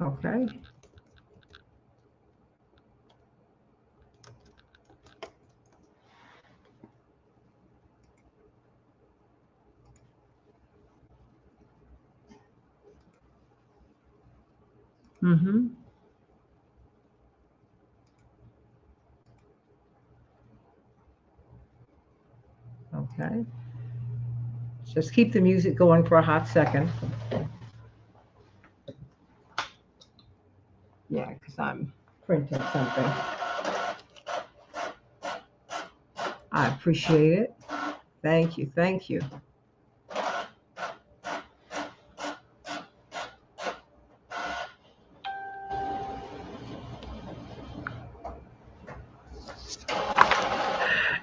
Okay. Mm-hmm. Okay. Just keep the music going for a hot second. Yeah, because I'm printing something. I appreciate it. Thank you. Thank you.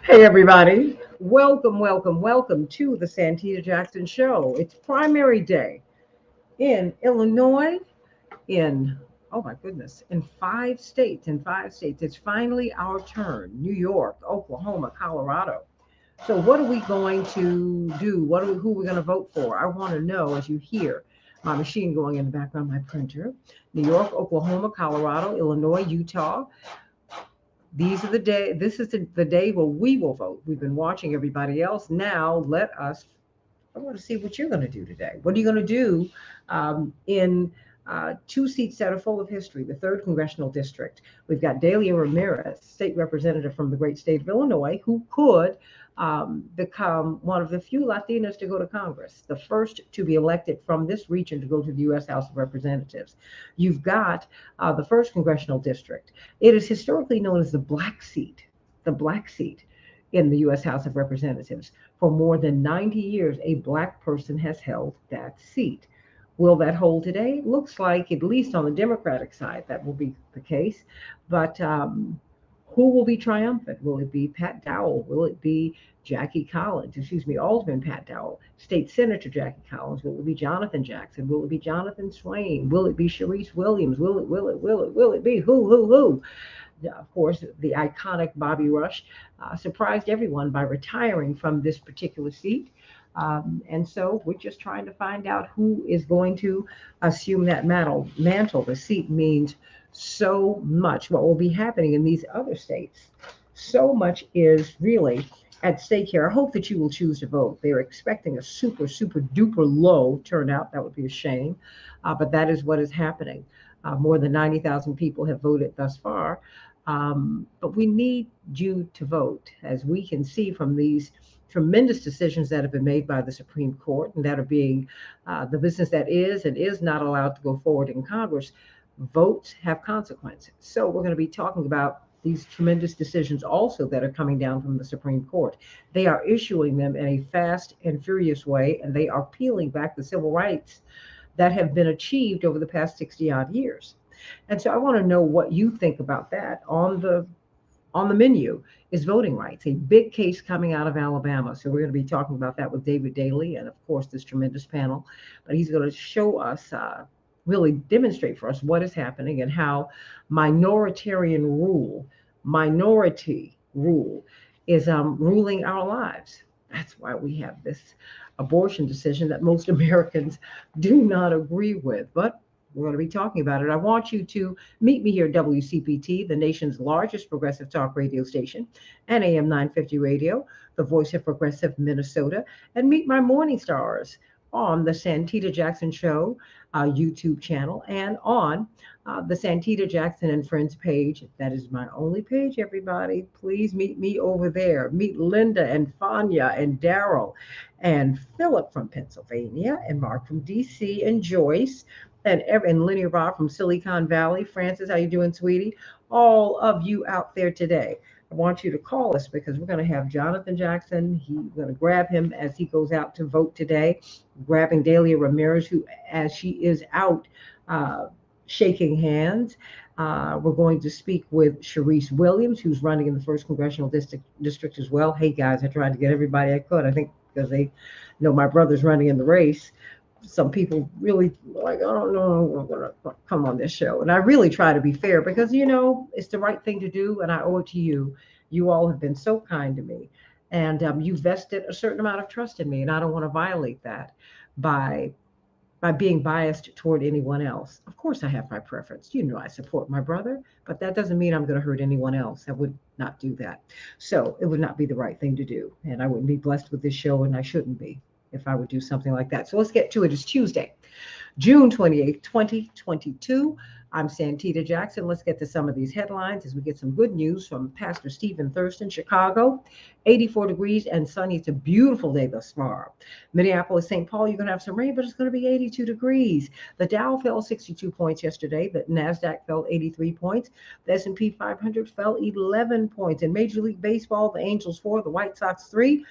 Hey, everybody. Welcome, welcome, welcome to the Santita Jackson Show. It's primary day in Illinois, in, oh my goodness, in 5 states. In 5 states. It's finally our turn. New York, Oklahoma, Colorado. So, what are we going to do? Who are we going to vote for? I want to know as you hear my machine going in the background, my printer. New York, Oklahoma, Colorado, Illinois, Utah. These are the day. This is the day where we will vote. We've been watching everybody else. Now let us. I want to see what you're going to do today. What are you going to do in 2 seats that are full of history? The third congressional district. We've got Delia Ramirez, state representative from the great state of Illinois, who could become one of the few Latinas to go to Congress, the first to be elected from this region to go to the U.S. House of Representatives. You've got the first congressional district. It is historically known as the black seat in the U.S. House of Representatives. For more than 90 years, a black person has held that seat. Will that hold today? Looks like, at least on the Democratic side, that will be the case. But who will be triumphant? Will it be Pat Dowell? Will it be Jackie Collins? Excuse me, Alderman Pat Dowell, State Senator Jackie Collins. Will it be Jonathan Jackson? Will it be Jonathan Swain? Will it be Sharice Williams? Will it be who? Of course, the iconic Bobby Rush surprised everyone by retiring from this particular seat. And so we're just trying to find out who is going to assume that mantle. The seat means so much. What will be happening in these other states? So much is really at stake here. I hope that you will choose to vote. They're expecting a super duper low turnout. That would be a shame. But that is what is happening. More than 90,000 people have voted thus far. But we need you to vote, as we can see from these tremendous decisions that have been made by the Supreme Court and that are being the business that is and is not allowed to go forward in Congress. Votes have consequences. So we're going to be talking about these tremendous decisions also that are coming down from the Supreme Court. They are issuing them in a fast and furious way, and they are peeling back the civil rights that have been achieved over the past 60 odd years. And so I want to know what you think about that. On the menu is voting rights, a big case coming out of Alabama. So we're going to be talking about that with David Daly and, of course, this tremendous panel. But he's going to show us, really demonstrate for us what is happening and how minority rule is ruling our lives. That's why we have this abortion decision that most Americans do not agree with. But we're going to be talking about it. I want you to meet me here at WCPT, the nation's largest progressive talk radio station, and AM 950 radio, the voice of progressive Minnesota, and meet my morning stars on the Santita Jackson Show YouTube channel and on the Santita Jackson and Friends page. That is my only page, everybody. Please meet me over there. Meet Linda and Fanya and Daryl and Philip from Pennsylvania and Mark from DC and Joyce and Linear Bob from Silicon Valley. Francis, how you doing, sweetie? All of you out there today. I want you to call us because we're going to have Jonathan Jackson. We're going to grab him as he goes out to vote today, grabbing Delia Ramirez, who, as she is out shaking hands. We're going to speak with Sharice Williams, who's running in the first congressional district as well. Hey, guys, I tried to get everybody I could. I think because they know my brother's running in the race. Some people really like, I don't know, I'm going to come on this show. And I really try to be fair because, it's the right thing to do. And I owe it to you. You all have been so kind to me. And you vested a certain amount of trust in me. And I don't want to violate that by by being biased toward anyone else. Of course, I have my preference. You know, I support my brother, but that doesn't mean I'm going to hurt anyone else. I would not do that. So it would not be the right thing to do. And I wouldn't be blessed with this show, and I shouldn't be if I would do something like that. So let's get to it. It's Tuesday, June 28th, 2022. I'm Santita Jackson. Let's get to some of these headlines as we get some good news from Pastor Stephen Thurston, Chicago. 84 degrees and sunny. It's a beautiful day thus far. Minneapolis, St. Paul, you're going to have some rain, but it's going to be 82 degrees. The Dow fell 62 points yesterday. The NASDAQ fell 83 points. The S&P 500 fell 11 points. In Major League Baseball, the Angels 4, the White Sox 3.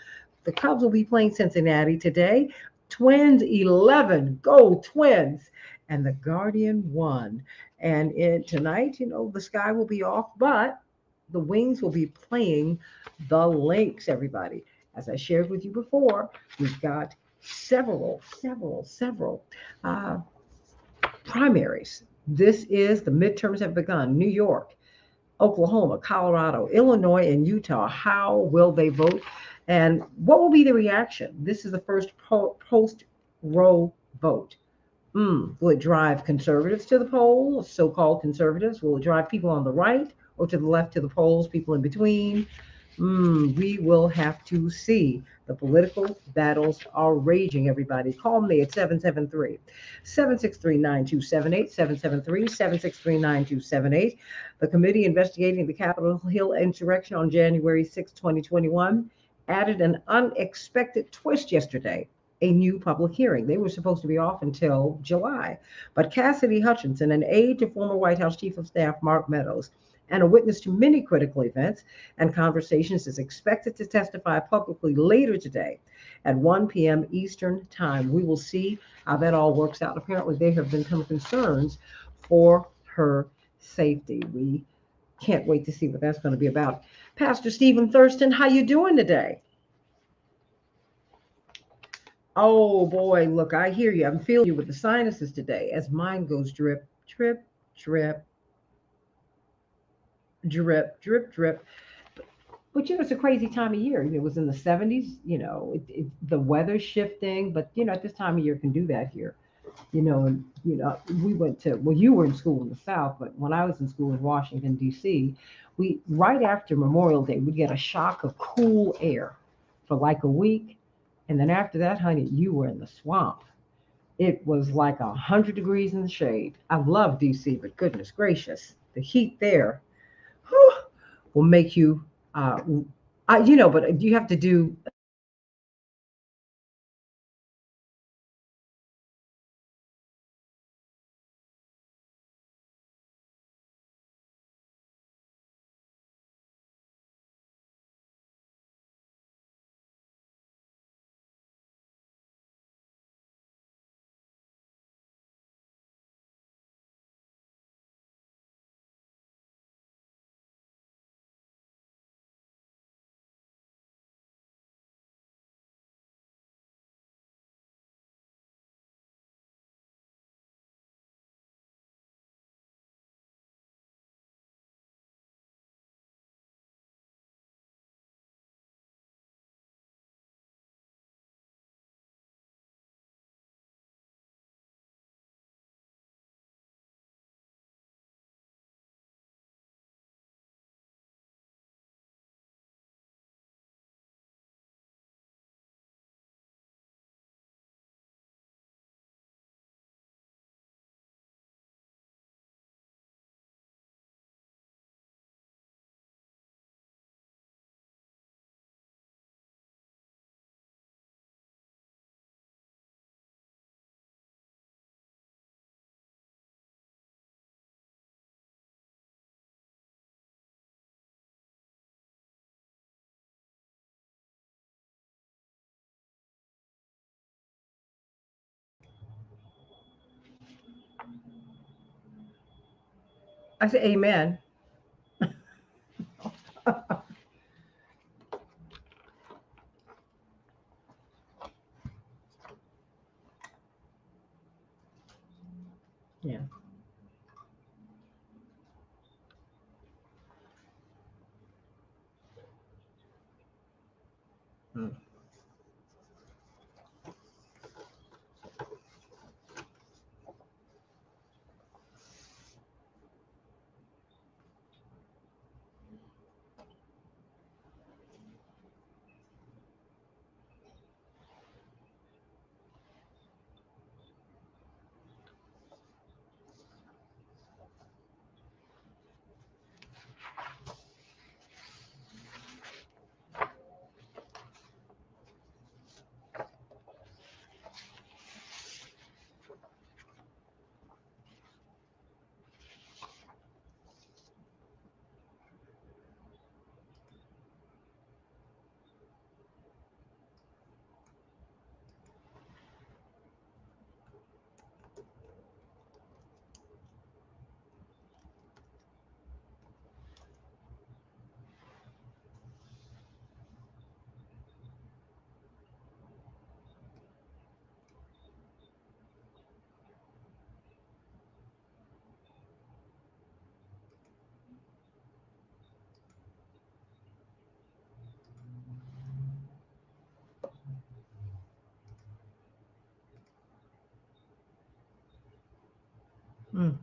The Cubs will be playing Cincinnati today. Twins 11, go Twins. And the Guardian 1. And tonight, the sky will be off, but the Wings will be playing the Lynx, everybody. As I shared with you before, we've got several uh, primaries. This is the midterms have begun. New York, Oklahoma, Colorado, Illinois, and Utah. How will they vote? And what will be the reaction? This is the first post-Roe vote. Will it drive conservatives to the polls, so-called conservatives? Will it drive people on the right or to the left to the polls, people in between? We will have to see. The political battles are raging, everybody. Call me at 773-763-9278, 773-763-9278. The committee investigating the Capitol Hill insurrection on January 6, 2021, added an unexpected twist yesterday, a new public hearing. They were supposed to be off until July. But Cassidy Hutchinson, an aide to former White House Chief of Staff Mark Meadows, and a witness to many critical events and conversations, is expected to testify publicly later today at 1 p.m. Eastern Time. We will see how that all works out. Apparently, there have been some concerns for her safety. We can't wait to see what that's going to be about. Pastor Stephen Thurston, how you doing today? Oh boy, look, I hear you. I'm feeling you with the sinuses today as mine goes drip, drip, drip, drip, drip, drip. But it's a crazy time of year. It was in the 70s, the weather's shifting, but at this time of year can do that here. And we went to, well, you were in school in the South, but when I was in school in Washington, D.C., we right after Memorial Day, we'd get a shock of cool air for like a week. And then after that, honey, you were in the swamp. It was like 100 degrees in the shade. I love DC, but goodness gracious, the heat there whew, will make you, but you have to do. I say amen. Yeah. Mm. Mm.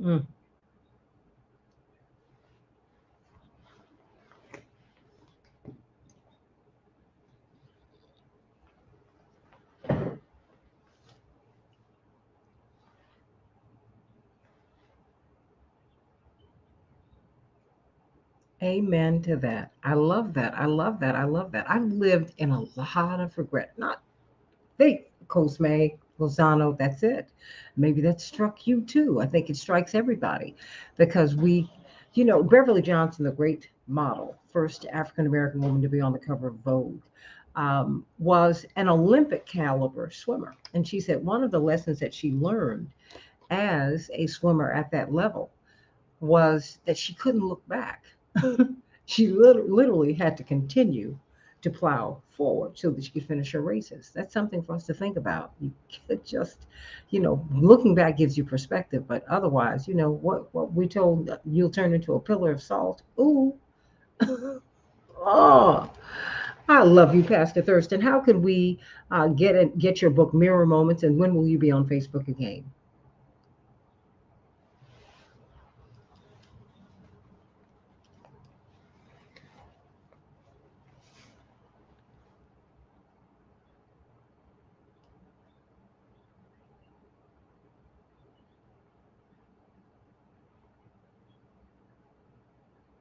Mm. Amen to that. I love that. I love that. I love that. I've lived in a lot of regret. Not big, Cosme, Lozano, that's it. Maybe that struck you too. I think it strikes everybody because Beverly Johnson, the great model, first African American woman to be on the cover of Vogue, was an Olympic caliber swimmer. And she said one of the lessons that she learned as a swimmer at that level was that she couldn't look back. She literally had to continue to plow forward so that she could finish her races. That's something for us to think about. You could just, looking back gives you perspective, but otherwise, what we told you'll turn into a pillar of salt. Ooh, oh, I love you, Pastor Thurston. How can we get your book, Mirror Moments, and when will you be on Facebook again?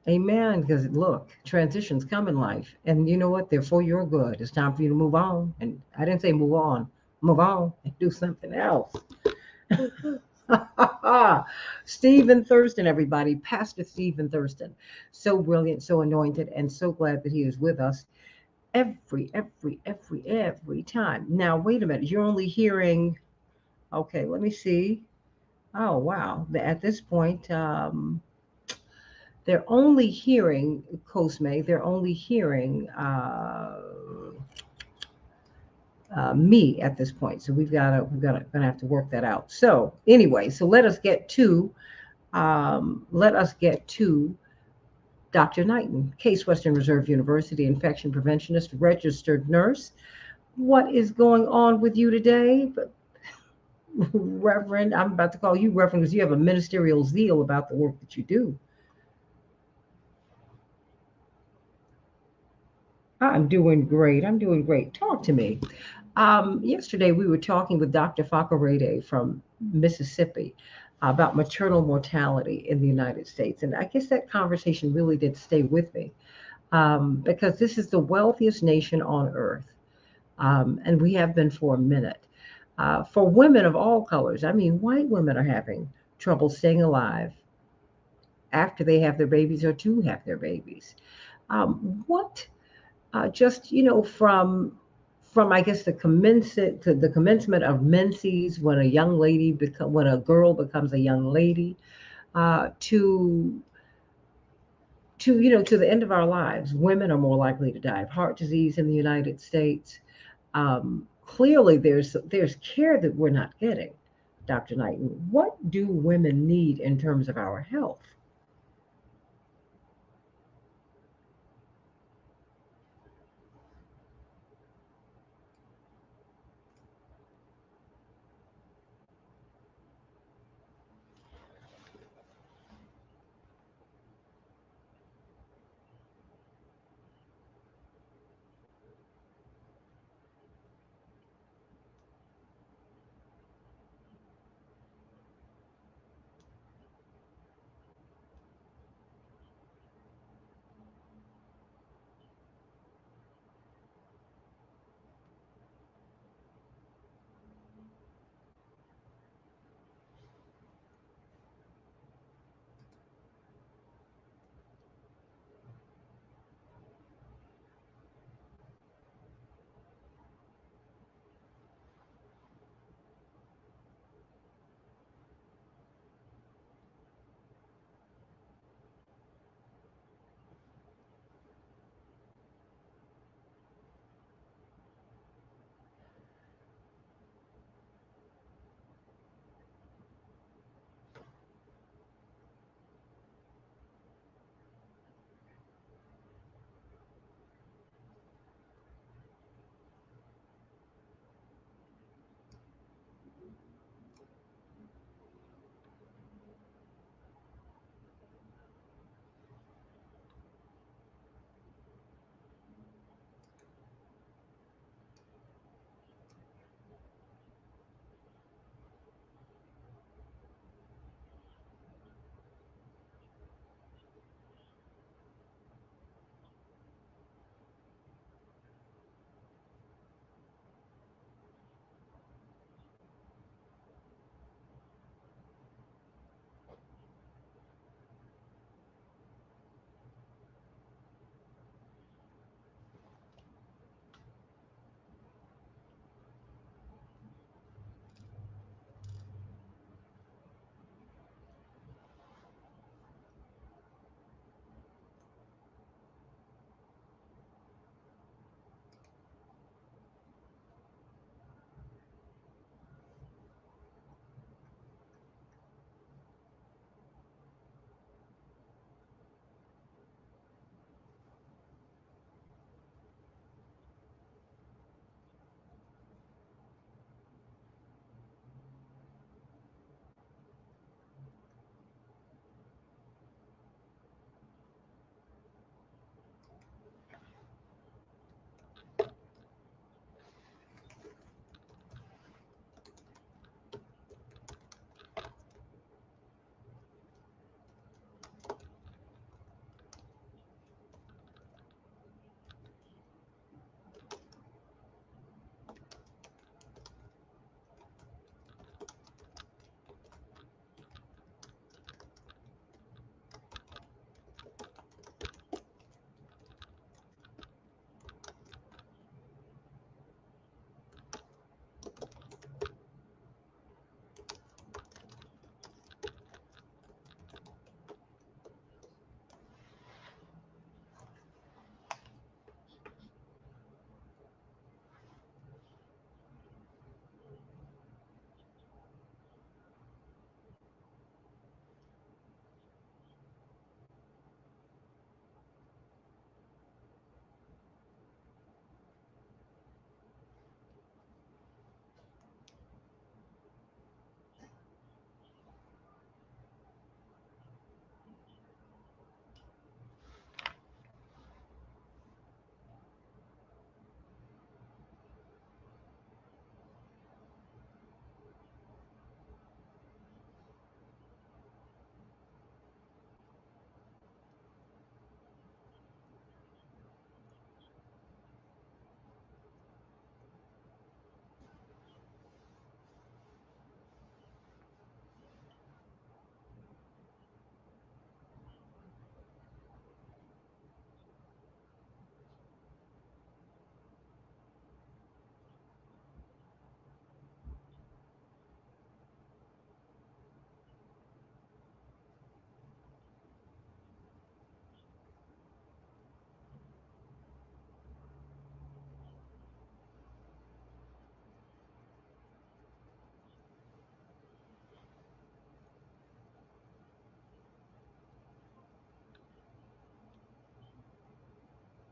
Amen. Because look, transitions come in life, and you know what? They're for your good. It's time for you to move on. And I didn't say move on and do something else. Stephen Thurston, everybody, Pastor Stephen Thurston, so brilliant, so anointed, and so glad that he is with us every time. Now, wait a minute. You're only hearing. Okay, let me see. Oh wow! At this point, they're only hearing Cosme. They're only hearing me at this point. So gonna have to work that out. So anyway, so let us get to Dr. Knighton, Case Western Reserve University infection preventionist, registered nurse. What is going on with you today? Reverend, I'm about to call you Reverend because you have a ministerial zeal about the work that you do. I'm doing great. I'm doing great. Talk to me. Yesterday, we were talking with Dr. Fakarede from Mississippi about maternal mortality in the United States. And I guess that conversation really did stay with me because this is the wealthiest nation on earth. And we have been for a minute. For women of all colors, I mean, white women are having trouble staying alive after they have their babies or to have their babies. What just from I guess the commencement of menses when a young lady become when a girl becomes a young lady to to the end of our lives, women are more likely to die of heart disease in the United States. Clearly, there's care that we're not getting, Dr. Knighton. What do women need in terms of our health?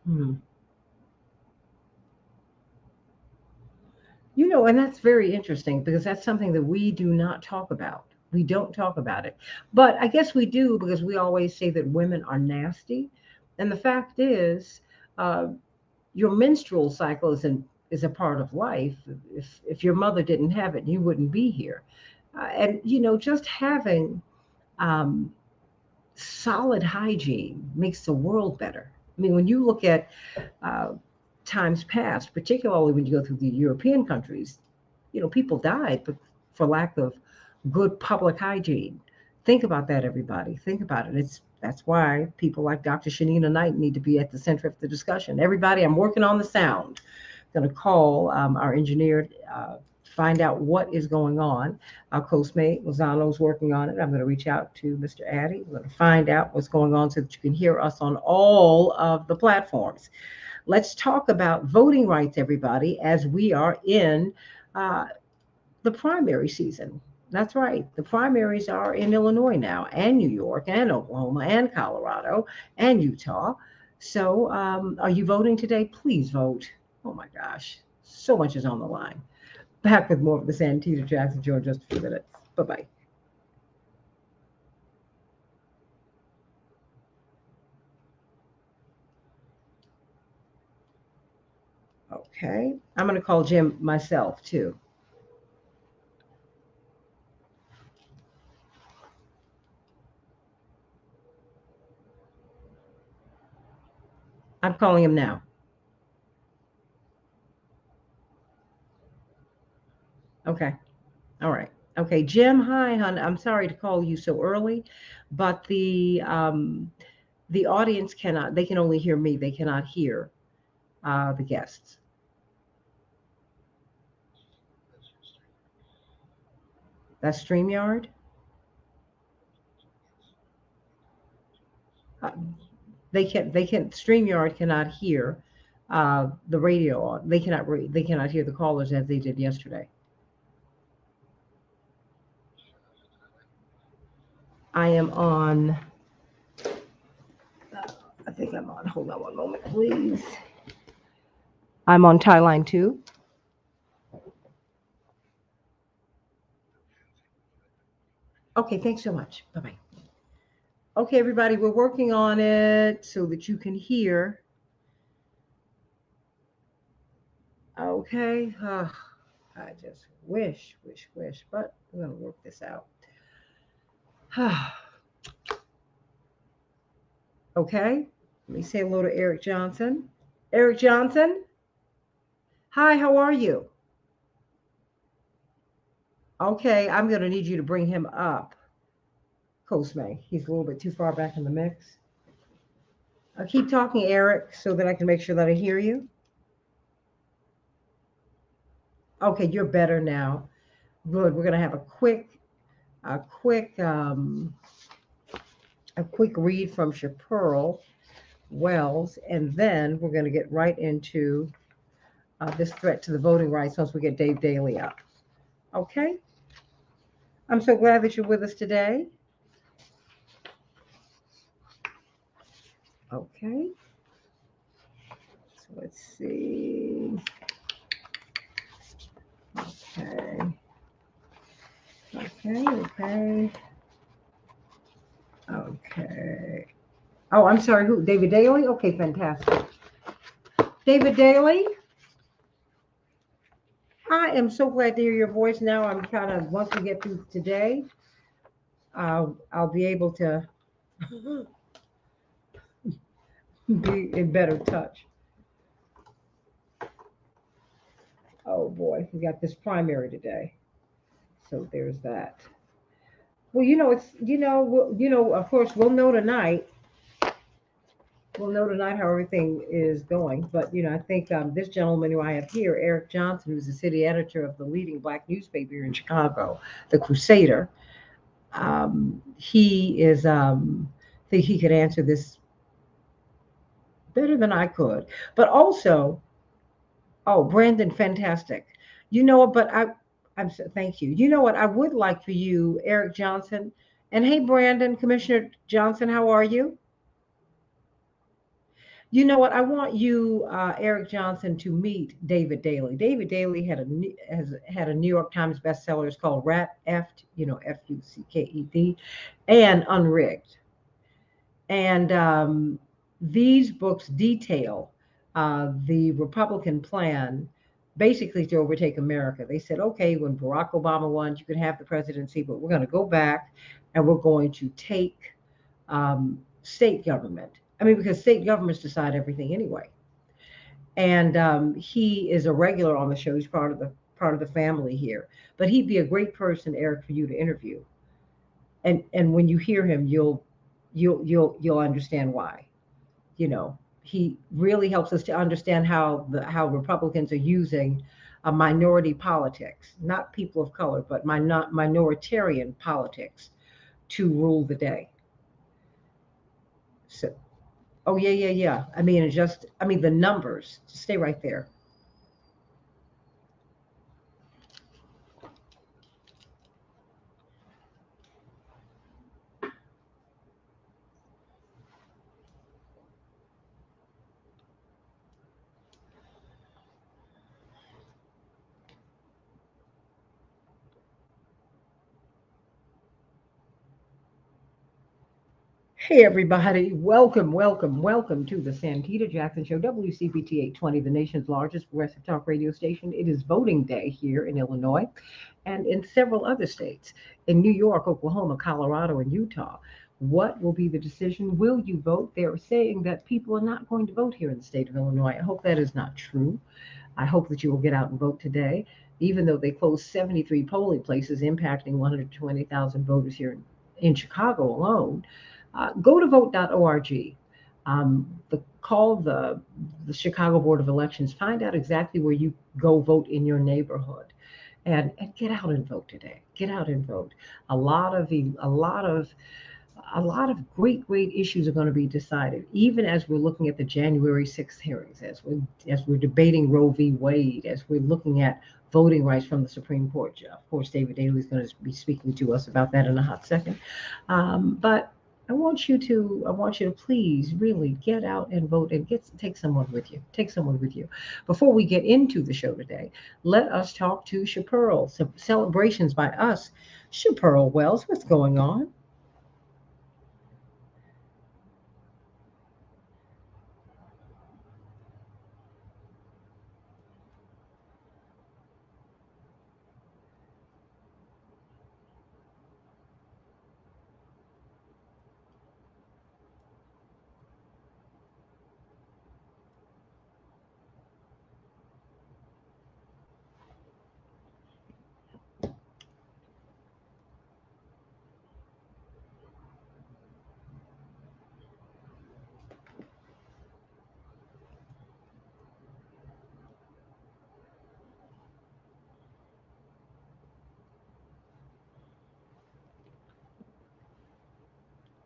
Hmm. And that's very interesting because that's something that we do not talk about. We don't talk about it. But I guess we do because we always say that women are nasty. And the fact is, uh, your menstrual cycle is a part of life. If your mother didn't have it, you wouldn't be here. And just having um, solid hygiene makes the world better. I mean, when you look at uh, times past, particularly when you go through the European countries, people died for lack of good public hygiene. Think about that, everybody. Think about it. That's why people like Dr. Shanina Knight need to be at the center of the discussion. Everybody, I'm working on the sound. Going to call our engineer, find out what is going on. Our co-mate Lozano's working on it. I'm going to reach out to Mr. Addy. We're going to find out what's going on so that you can hear us on all of the platforms. Let's talk about voting rights, everybody, as we are in uh, the primary season. That's right. The primaries are in Illinois now, and New York, and Oklahoma, and Colorado, and Utah. So, are you voting today? Please vote. Oh my gosh, so much is on the line. Back with more of the Santita Jackson Show in just a few minutes. Bye bye. Okay, I'm going to call Jim myself too. I'm calling him now. Okay. All right. Okay, Jim. Hi, hon. I'm sorry to call you so early, but the audience cannot. They can only hear me. They cannot hear the guests. That's Streamyard. Uh, they can. Streamyard cannot hear the radio. They cannot hear the callers as they did yesterday. I am on. I think I'm on. Hold on one moment, please. I'm on tie line two. Okay, thanks so much. Bye bye. Okay, everybody, we're working on it so that you can hear. Okay. I just wish, but we're gonna work this out. Okay. Let me say hello to Eric Johnson. Eric Johnson. Hi, how are you? Okay, I'm gonna need you to bring him up. Cosme. He's a little bit too far back in the mix. I'll keep talking, Eric, so that I can make sure that I hear you. Okay, you're better now. Good. We're gonna have a quick, um, a quick read from Chaparral Wells, and then we're gonna get right into this threat to the voting rights once we get Dave Daly up. Okay. I'm so glad that you're with us today. Okay. So let's see. Okay. Okay. Okay. Oh, I'm sorry. Who? David Daly? Okay, fantastic. David Daly, I am so glad to hear your voice now. I'm kind of, once we get through today, I'll be able to be in better touch. Oh boy, we got this primary today. So there's that. Well, of course, we'll know tonight how everything is going. But I think this gentleman who I have here, Eric Johnson, who's the city editor of the leading black newspaper here in Chicago, the Crusader, he is. I think he could answer this better than I could. But also, oh, Brandon, fantastic. You know what? Thank you. You know what? I would like for you, Eric Johnson, and hey, Brandon, Commissioner Johnson, how are you? You know what? I want you, Eric Johnson, to meet David Daly. David Daly has had a New York Times bestseller. It's called Rat Eft, Fucked, and Unrigged. And these books detail the Republican plan basically to overtake America. They said, okay, when Barack Obama won, you could have the presidency, but we're going to go back and we're going to take state government. I mean, because state governments decide everything anyway. And he is a regular on the show. He's part of the family here. But he'd be a great person, Eric, for you to interview. And when you hear him, you'll understand why. He really helps us to understand how Republicans are using minority politics, not people of color, but minoritarian politics to rule the day. So, oh yeah, yeah, yeah. I mean, the numbers. Stay right there. Hey everybody, welcome, welcome, welcome to the Santita Jackson Show, WCPT 820, the nation's largest progressive talk radio station. It is voting day here in Illinois and in several other states, in New York, Oklahoma, Colorado, and Utah. What will be the decision? Will you vote? They're saying that people are not going to vote here in the state of Illinois. I hope that is not true. I hope that you will get out and vote today, even though they closed 73 polling places, impacting 120,000 voters here in Chicago alone. Go to vote.org. Call the Chicago Board of Elections. Find out exactly where you go vote in your neighborhood, and get out and vote today. Get out and vote. A lot of the a lot of great issues are going to be decided, even as we're looking at the January 6th hearings, as we're debating Roe v. Wade, as we're looking at voting rights from the Supreme Court. Of course, David Daly is going to be speaking to us about that in a hot second. But I want you to please really get out and vote and take someone with you. Take someone with you. Before we get into the show today, let us talk to Chapearl. Some celebrations by us. Chapearl Wells, what's going on?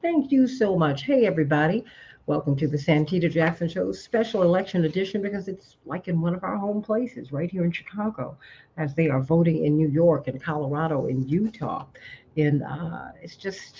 Thank you so much. Hey, everybody. Welcome to the Santita Jackson Show special election edition because it's like in one of our home places right here in Chicago as they are voting in New York and Colorado and Utah. It's just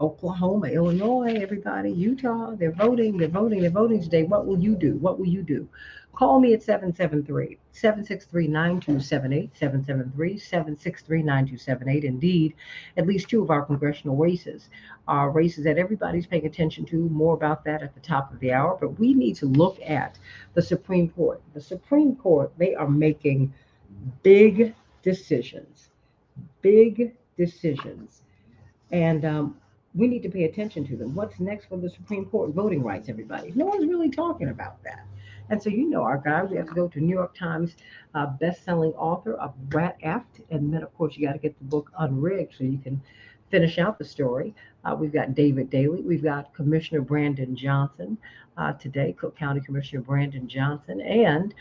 Oklahoma, Illinois, everybody, Utah, they're voting today. What will you do? What will you do? Call me at 773-763-9278, 773-763-9278. Indeed, at least two of our congressional races are races that everybody's paying attention to. More about that at the top of the hour. But we need to look at the Supreme Court. The Supreme Court, they are making big decisions, big decisions. And we need to pay attention to them. What's next for the Supreme Court? Voting rights, everybody. No one's really talking about that. And so, our guy, we have to go to New York Times best-selling author of Rat Aft. And then, of course, you got to get the book Unrigged so you can finish out the story. We've got David Daly. We've got Commissioner Brandon Johnson today, Cook County Commissioner Brandon Johnson. And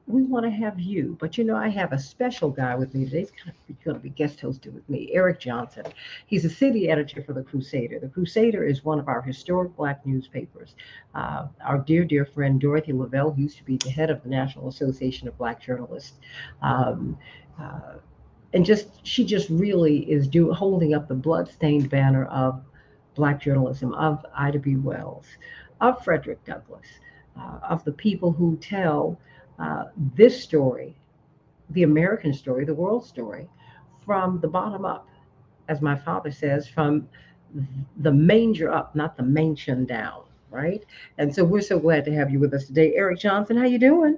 we want to have you. But I have a special guy with me today. He's going to be guest hosting with me, Eric Johnson. He's a city editor for The Crusader. The Crusader is one of our historic Black newspapers. Our dear friend Dorothy Lavelle, who used to be the head of the National Association of Black Journalists. Um, uh, and she just really is holding up the bloodstained banner of Black journalism, of Ida B. Wells. of Frederick Douglass, of the people who tell this story, the American story, the world story, from the bottom up, as my father says, from the manger up, not the mansion down, right? And so we're so glad to have you with us today, Eric Johnson. How you doing?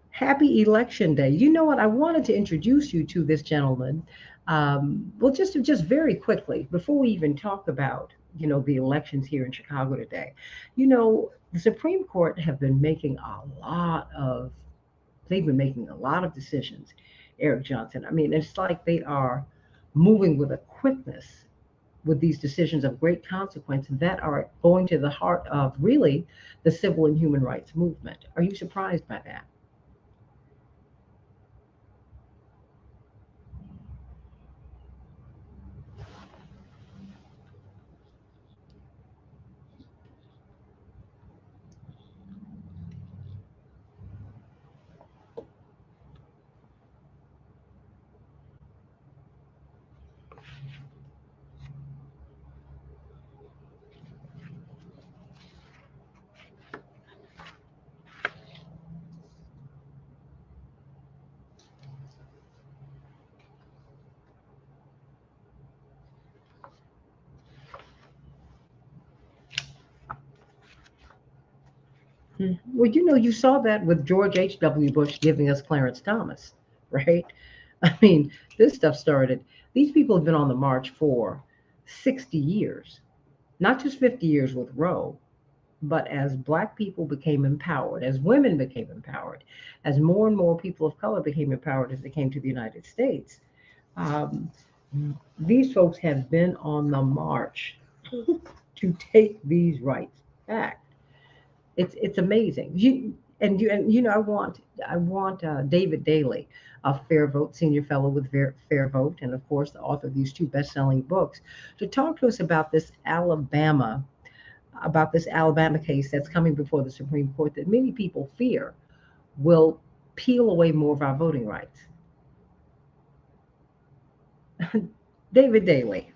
Happy Election Day. You know what? I wanted to introduce you to this gentleman. Well, just very quickly before we even talk about the elections here in Chicago today. The Supreme Court have been making a lot of they've been making a lot of decisions. Eric Johnson. I mean, it's like they are moving with a quickness with these decisions of great consequence that are going to the heart of really the civil and human rights movement. Are you surprised by that? Well, you saw that with George H.W. Bush giving us Clarence Thomas, right? I mean, this stuff started, these people have been on the march for 60 years, not just 50 years with Roe, but as Black people became empowered, as women became empowered, as more and more people of color became empowered as they came to the United States, um, these folks have been on the march to take these rights back. It's amazing. I want David Daley, a Fair Vote senior fellow with Fair Vote, and of course the author of these two best-selling books, to talk to us about this Alabama case that's coming before the Supreme Court that many people fear will peel away more of our voting rights. David Daley.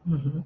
Hmm.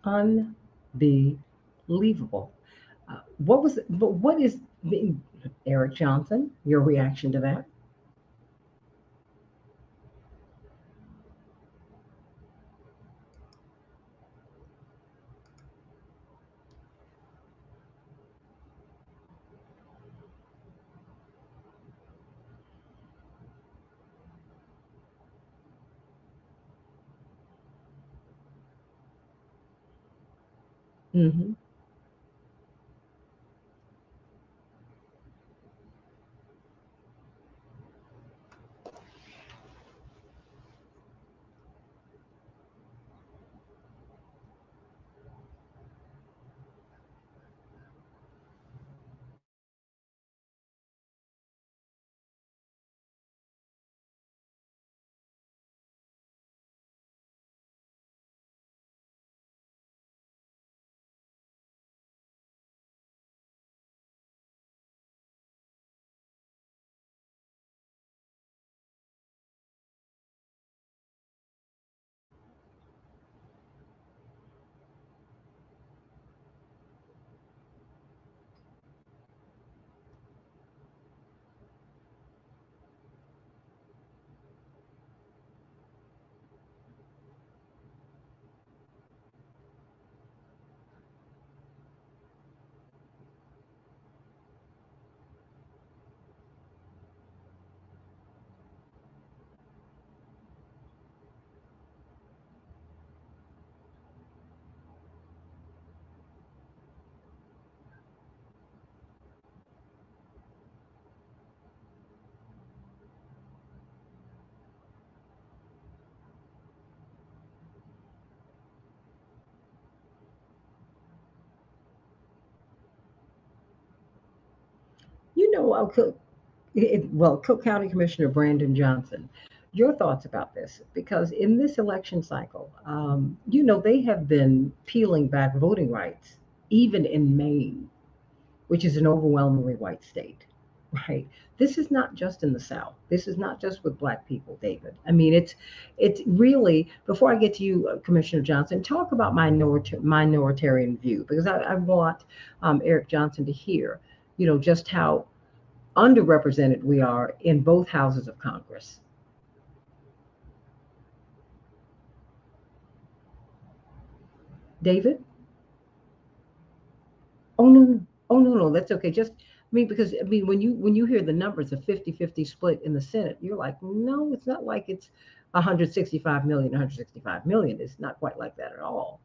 Unbelievable. What was? But what is Eric Johnson? Your reaction to that? Hmm. You know, Cook County Commissioner Brandon Johnson, your thoughts about this? Because in this election cycle, they have been peeling back voting rights, even in Maine, which is an overwhelmingly white state, right? This is not just in the South. This is not just with Black people, David. I mean, it's really. Before I get to you, Commissioner Johnson, talk about minoritarian view, because I want Eric Johnson to hear, just how underrepresented we are in both houses of Congress. David? Oh no, no. Oh no, no, that's okay. Just because when you hear the numbers of 50-50 split in the Senate, you're like, no, it's not like it's 165 million, 165 million. It's not quite like that at all.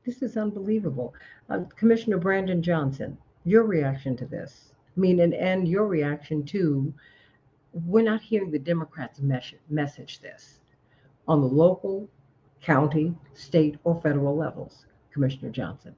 This is unbelievable. Commissioner Brandon Johnson, your reaction to this? I mean, and your reaction to we're not hearing the Democrats message this on the local, county, state, or federal levels, Commissioner Johnson.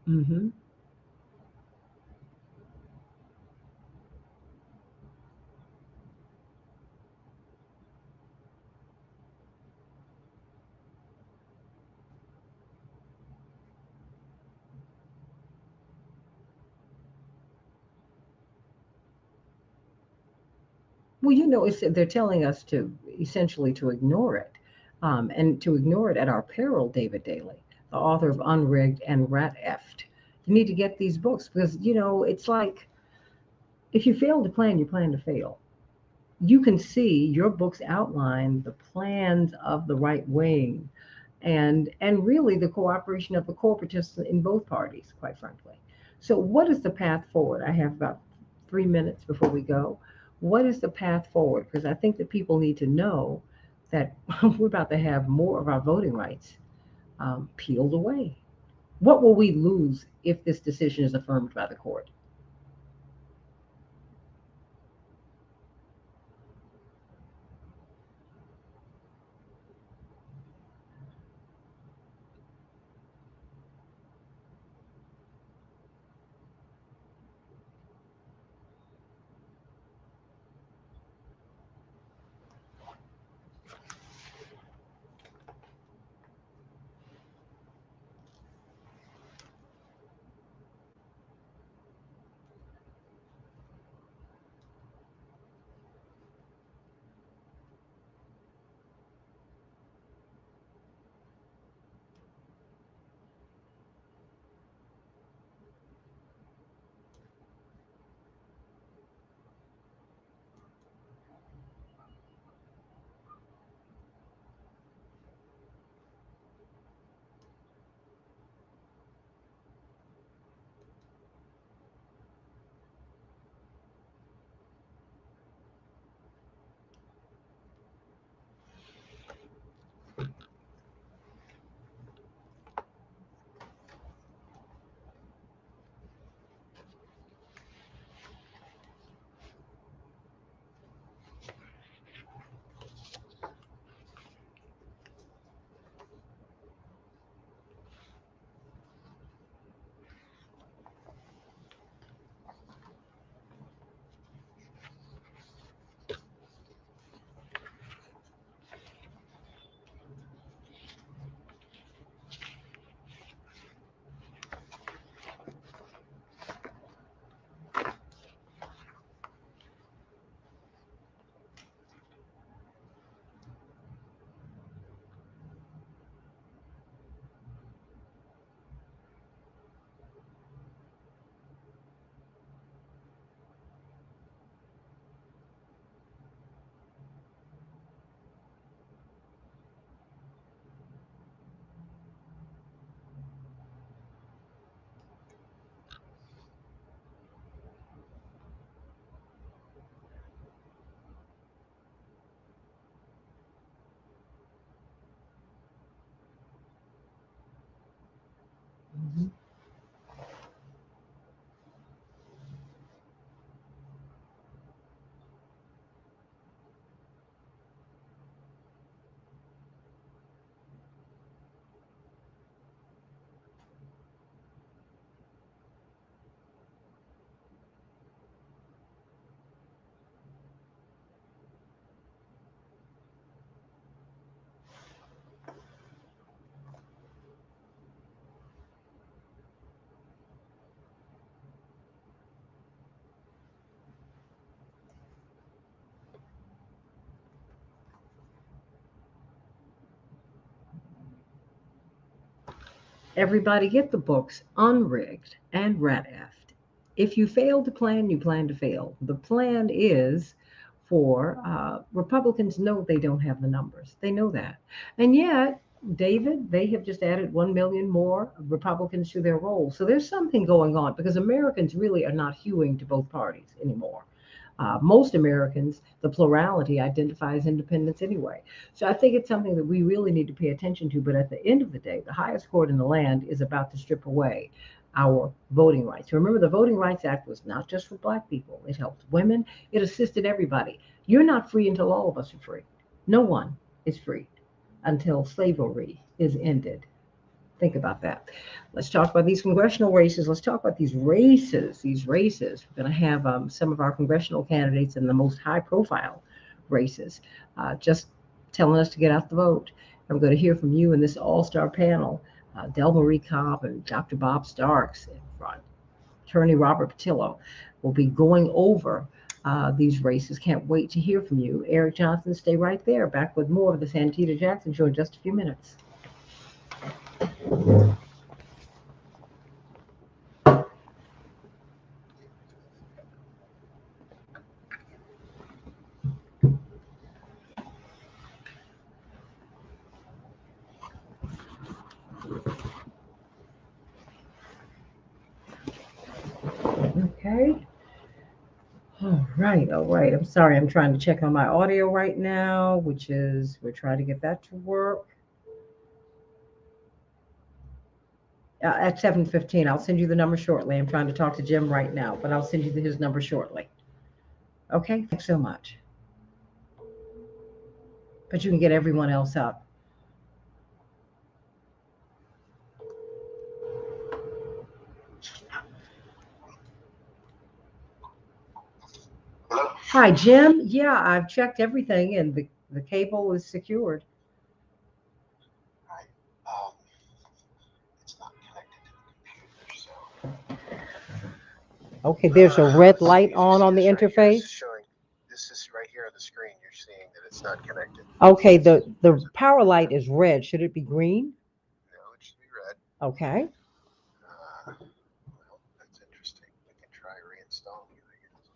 Mm-hmm. Well, they're telling us to essentially to ignore it, and to ignore it at our peril. David Daly, the author of Unrigged and Rat Effed. You need to get these books because it's like if you fail to plan, you plan to fail. You can see your books outline the plans of the right wing and really the cooperation of the corporatists in both parties, quite frankly. So what is the path forward? I have about 3 minutes before we go. What is the path forward? Because I think that people need to know that we're about to have more of our voting rights peeled away. What will we lose if this decision is affirmed by the court? Mhm. Everybody get the books Unrigged and Rat Effed. If you fail to plan, you plan to fail. The plan is for Republicans know they don't have the numbers. They know that. And yet, David, they have just added 1 million more Republicans to their roll. So there's something going on because Americans really are not hewing to both parties anymore. Most Americans, the plurality identifies independence anyway. So I think it's something that we really need to pay attention to. But at the end of the day, the highest court in the land is about to strip away our voting rights. Remember, the Voting Rights Act was not just for Black people, it helped women, it assisted everybody. You're not free until all of us are free. No one is free until slavery is ended. Think about that. Let's talk about these congressional races. Let's talk about these races. These races. We're going to have some of our congressional candidates in the most high profile races just telling us to get out the vote. And we're going to hear from you in this all star panel. Del Marie Cobb and Dr. Bob Starks and attorney Robert Patillo will be going over these races. Can't wait to hear from you. Eric Johnson, stay right there. Back with more of the Santita Jackson Show in just a few minutes. Okay. All right, all right. I'm sorry, I'm trying to check on my audio right now, which is we're trying to get that to work. At 7:15, I'll send you the number shortly. I'm trying to talk to Jim right now, but I'll send you his number shortly. Okay, thanks so much. But you can get everyone else up. Hello? Hi, Jim. Yeah, I've checked everything and the cable is secured. Right. Um, it's not connected to the computer, so. Okay, there's a red So light you on see the this right here? This is interface. showing. This is right here on the screen. You're seeing that it's not connected. Okay, the There's a. power light is red. Should it be green? No, it should be red. Okay. Well, that's interesting. We can try reinstalling it, I guess.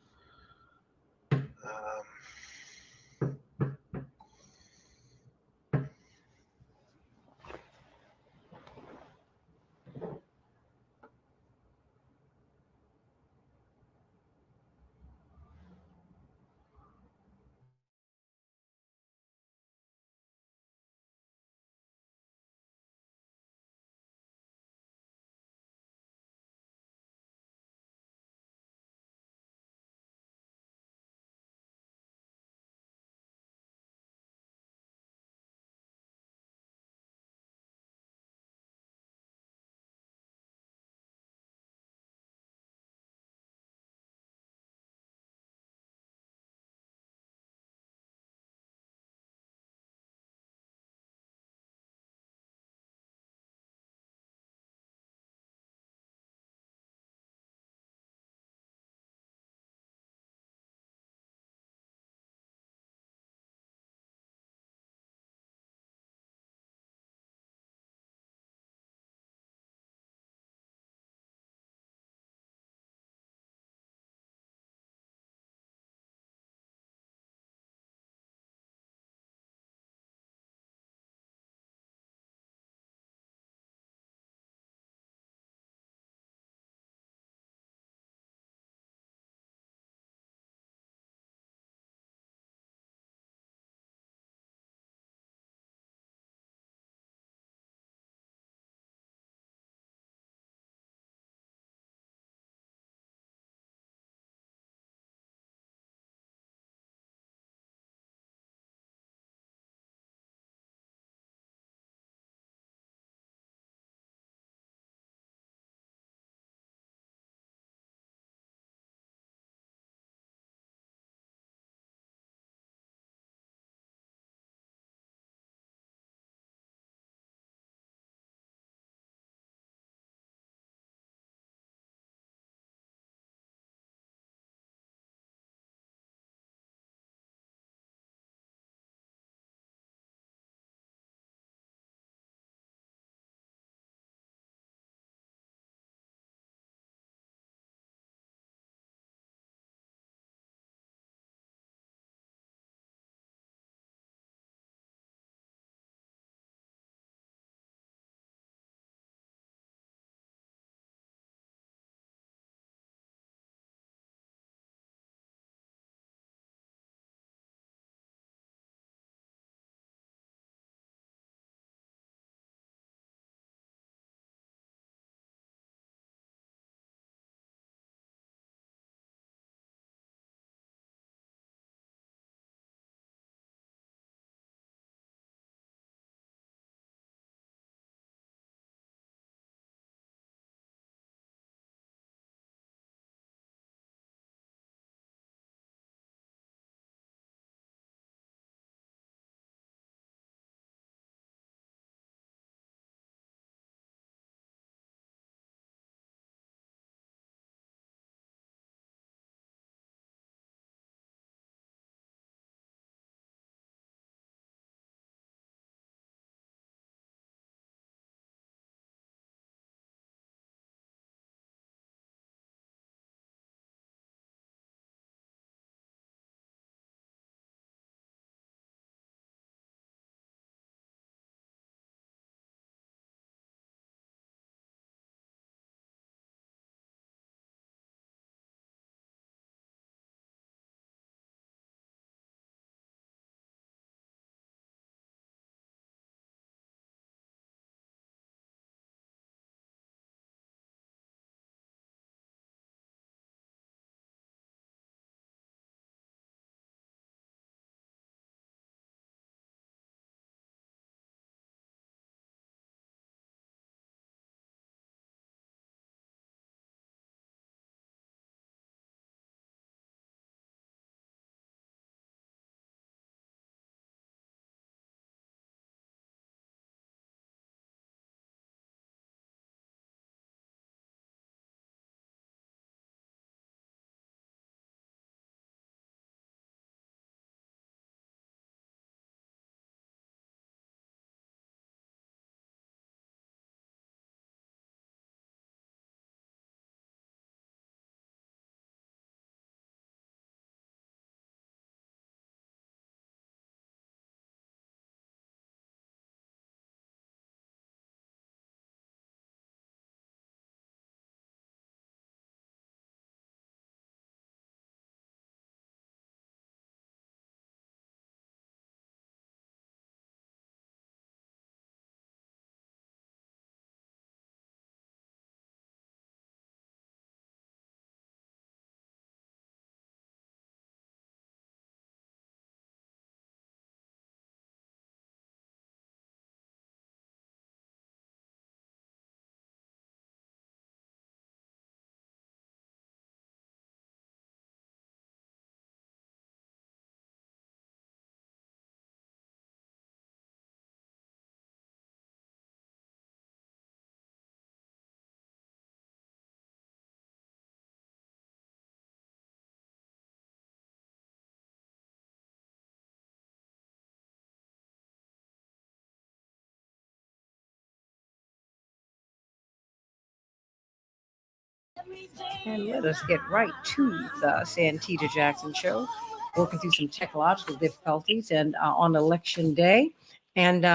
And let us get right to the Santita Jackson Show, working through some technological difficulties and on election day. And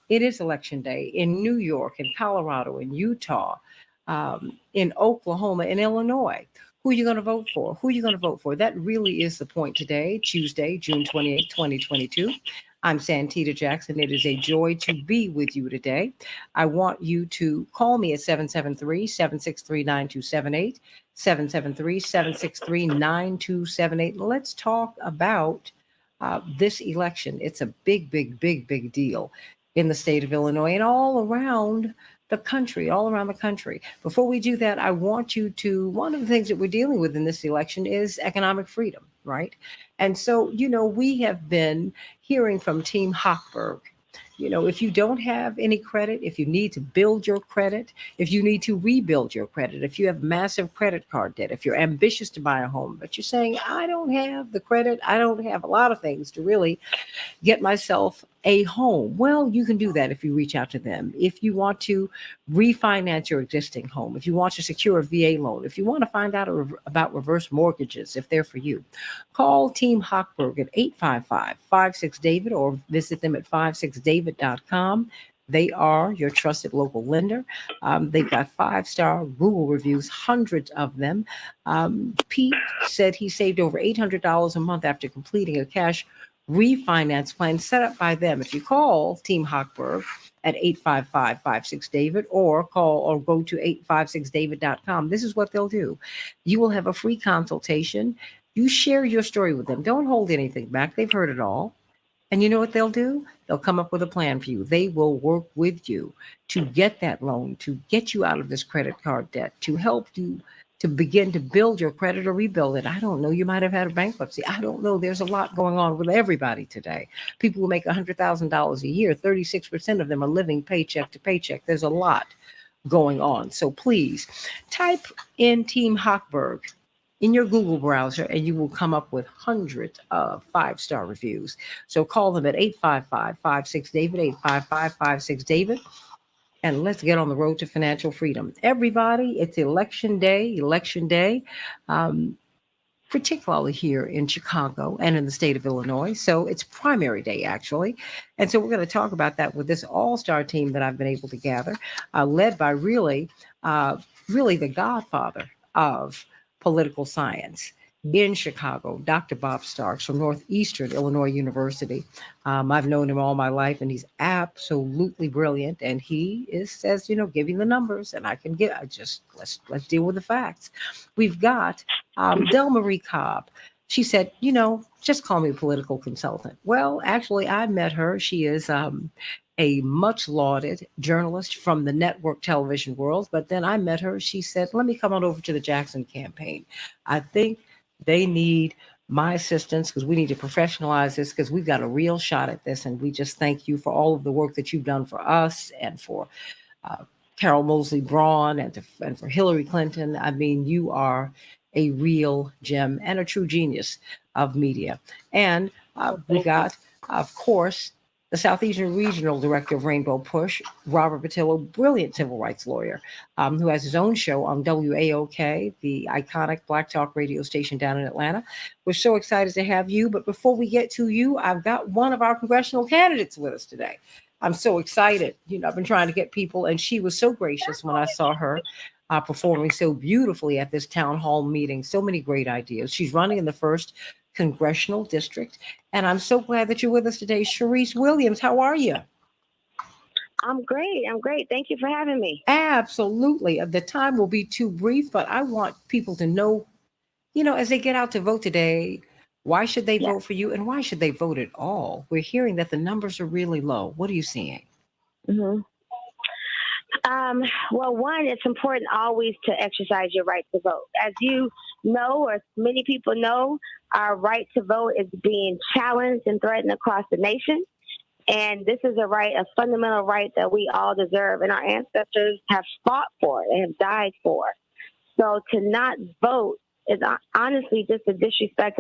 it is election day in New York, in Colorado, in Utah, in Oklahoma, in Illinois. Who are you going to vote for? Who are you going to vote for? That really is the point today, Tuesday, June 28th, 2022. I'm Santita Jackson. It is a joy to be with you today. I want you to call me at 773-763-9278. 773-763-9278. Let's talk about this election. It's a big, big, big, big deal in the state of Illinois and all around the country, all around the country. Before we do that, I want you to, one of the things that we're dealing with in this election is economic freedom, right? And so, we have been hearing from Team Hochberg. If you don't have any credit, if you need to build your credit, if you need to rebuild your credit, if you have massive credit card debt, if you're ambitious to buy a home, but you're saying, I don't have the credit, I don't have a lot of things to really get myself a home. Well, you can do that if you reach out to them. If you want to refinance your existing home, if you want to secure a VA loan, if you want to find out about reverse mortgages, if they're for you, call Team Hochberg at 855-56-DAVID or visit them at 56david.com. They are your trusted local lender. They've got 5-star Google reviews, hundreds of them. Pete said he saved over $800 a month after completing a cash refinance plan set up by them. If you call Team Hochberg at 855-56-DAVID or call or go to 856david.com, this is what they'll do. You will have a free consultation. You share your story with them. Don't hold anything back. They've heard it all. And you know what they'll do? They'll come up with a plan for you. They will work with you to get that loan, to get you out of this credit card debt, to help you to begin to build your credit or rebuild it. I don't know. You might have had a bankruptcy. I don't know. There's a lot going on with everybody today. People who make $100,000 a year, 36% of them are living paycheck to paycheck. There's a lot going on. So please type in Team Hochberg in your Google browser, and you will come up with hundreds of 5-star reviews. So call them at 855-56-DAVID, 855-56-DAVID, and let's get on the road to financial freedom. Everybody, it's election day, um, particularly here in Chicago and in the state of Illinois. So it's primary day, actually. And so we're going to talk about that with this all-star team that I've been able to gather, led by really the godfather of political science in Chicago, Dr. Bob Starks from Northeastern Illinois University. I've known him all my life, and he's absolutely brilliant. And he says, give me the numbers, and I can get. I just let's deal with the facts. We've got Del Marie Cobb. She said, just call me a political consultant. Well, actually, I met her. She is a much lauded journalist from the network television world. But then I met her. She said, let me come on over to the Jackson campaign. I think they need my assistance because we need to professionalize this because we've got a real shot at this. And we just thank you for all of the work that you've done for us and for uh, Carol Mosley Braun and for Hillary Clinton. I mean, you are a real gem and a true genius of media. And we've got, of course, the Southeastern Regional Director of Rainbow Push, Robert Patillo, brilliant civil rights lawyer, who has his own show on WAOK, the iconic Black Talk radio station down in Atlanta. We're so excited to have you. But before we get to you, I've got one of our congressional candidates with us today. I'm so excited. I've been trying to get people, and she was so gracious when I saw her performing so beautifully at this town hall meeting. So many great ideas. She's running in the first congressional district, and I'm so glad that you're with us today. Sharice Williams, how are you? I'm great. I'm great. Thank you for having me. Absolutely. The time will be too brief, but I want people to know, as they get out to vote today, why should they vote for you and why should they vote at all? We're hearing that the numbers are really low. What are you seeing? Mm-hmm. Well, one, it's important always to exercise your right to vote. As you know, or many people know, our right to vote is being challenged and threatened across the nation. And this is a fundamental right that we all deserve, and our ancestors have fought for and have died for. So to not vote is honestly just a disrespect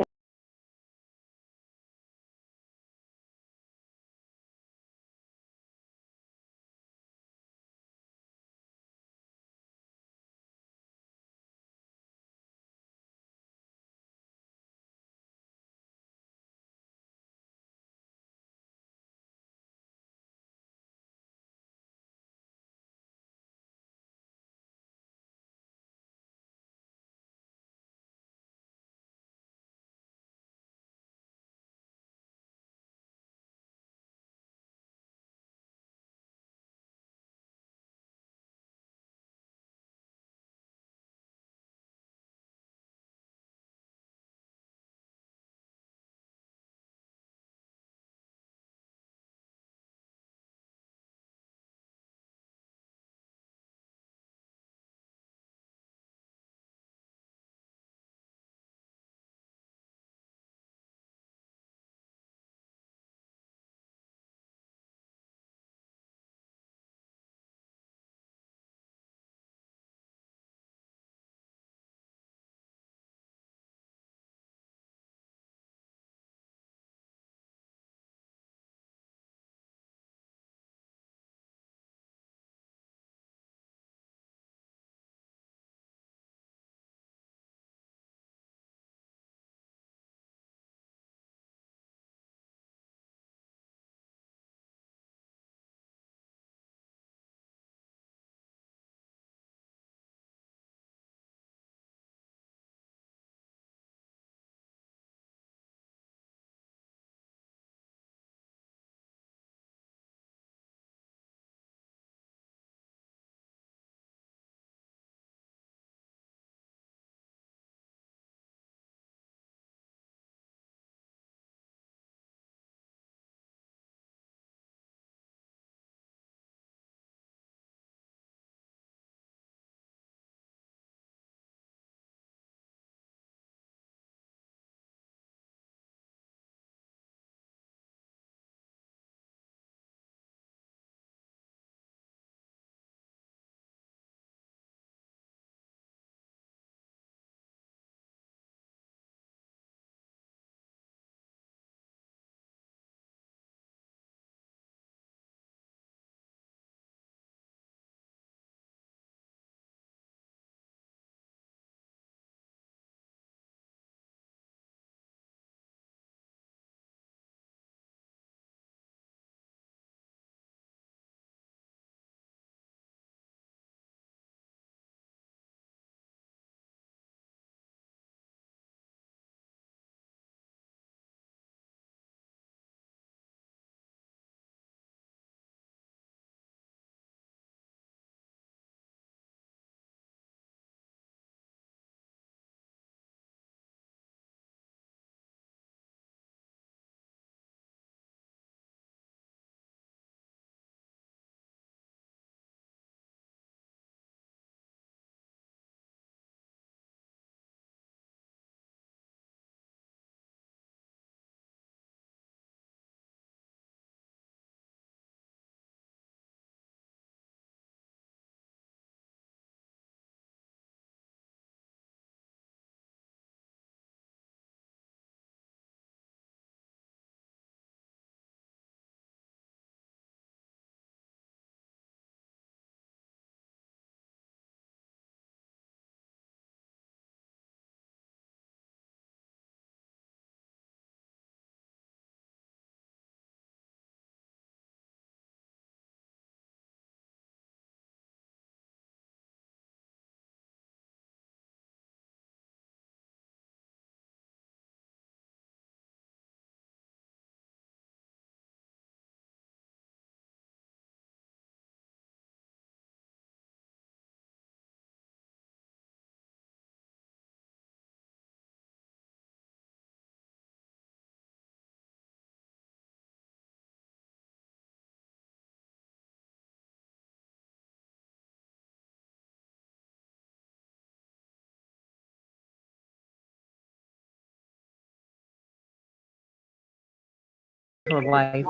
her life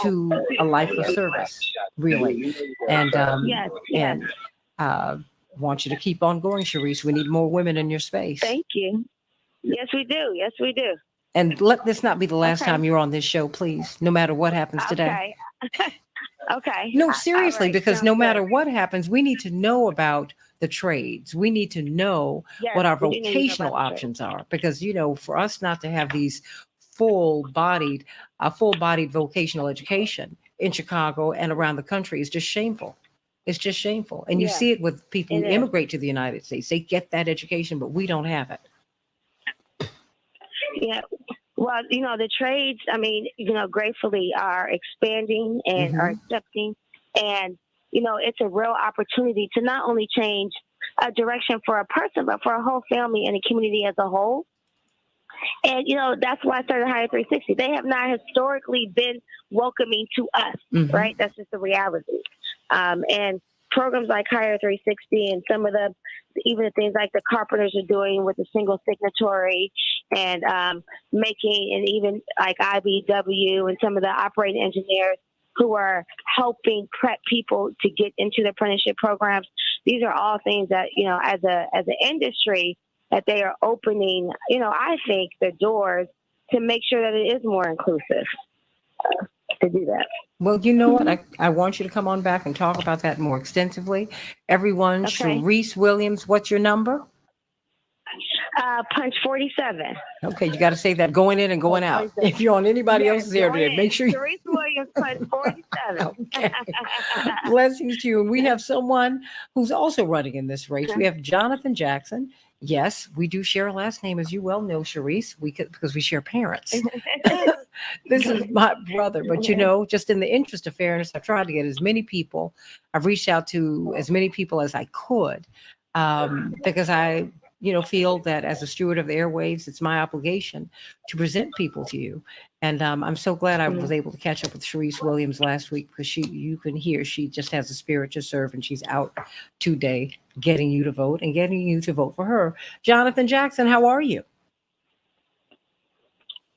to a life of service, really. And Yes, and want you to keep on going, Sharice. We need more women in your space. thank you. Yes, we do. Yes, we do. And let this not be the last Okay. time you're on this show, please, no matter what happens today. Okay. Okay. No, All seriously, right, because sounds no good. matter what happens, we need to know about the trades. We need to know Yes, what our we do need to know vocational about the options are, because, for us not to have these full-bodied vocational education in Chicago and around the country is just shameful. It's just shameful. And you Yeah, see it with people who it is. immigrate to the United States. They get that education, but we don't have it. Yeah. Well, the trades, gratefully are expanding and are accepting. And, it's a real opportunity to not only change a direction for a person, but for a whole family and a community as a whole. And, that's why I started Hire 360. They have not historically been welcoming to us, right? That's just the reality. And programs like Hire 360 and some of even the things like the carpenters are doing with the single signatory and making, and even like IBW and some of the operating engineers who are helping prep people to get into the apprenticeship programs. These are all things that, as an industry, that they are opening, I think, the doors to make sure that it is more inclusive to do that. Well, you know what? I want you to come on back and talk about that more extensively. Everyone, Okay. Sharice Williams, what's your number? Punch 47. Okay, you got to say that going in and going out. If you're on anybody else's internet, make sure you. Sharice Williams, punch 47. Okay. Blessings to you. And we have someone who's also running in this race. We have Jonathan Jackson. Yes, we do share a last name, as you well know, Sharice, because we share parents. This is my brother. But, just in the interest of fairness, I've tried to get as many people. I've reached out to as many people as I could because I feel that as a steward of the airwaves, it's my obligation to present people to you. And I'm so glad I was able to catch up with Sharice Williams last week, because you can hear she just has a spirit to serve, and she's out today getting you to vote and getting you to vote for her. Jonathan Jackson, how are you?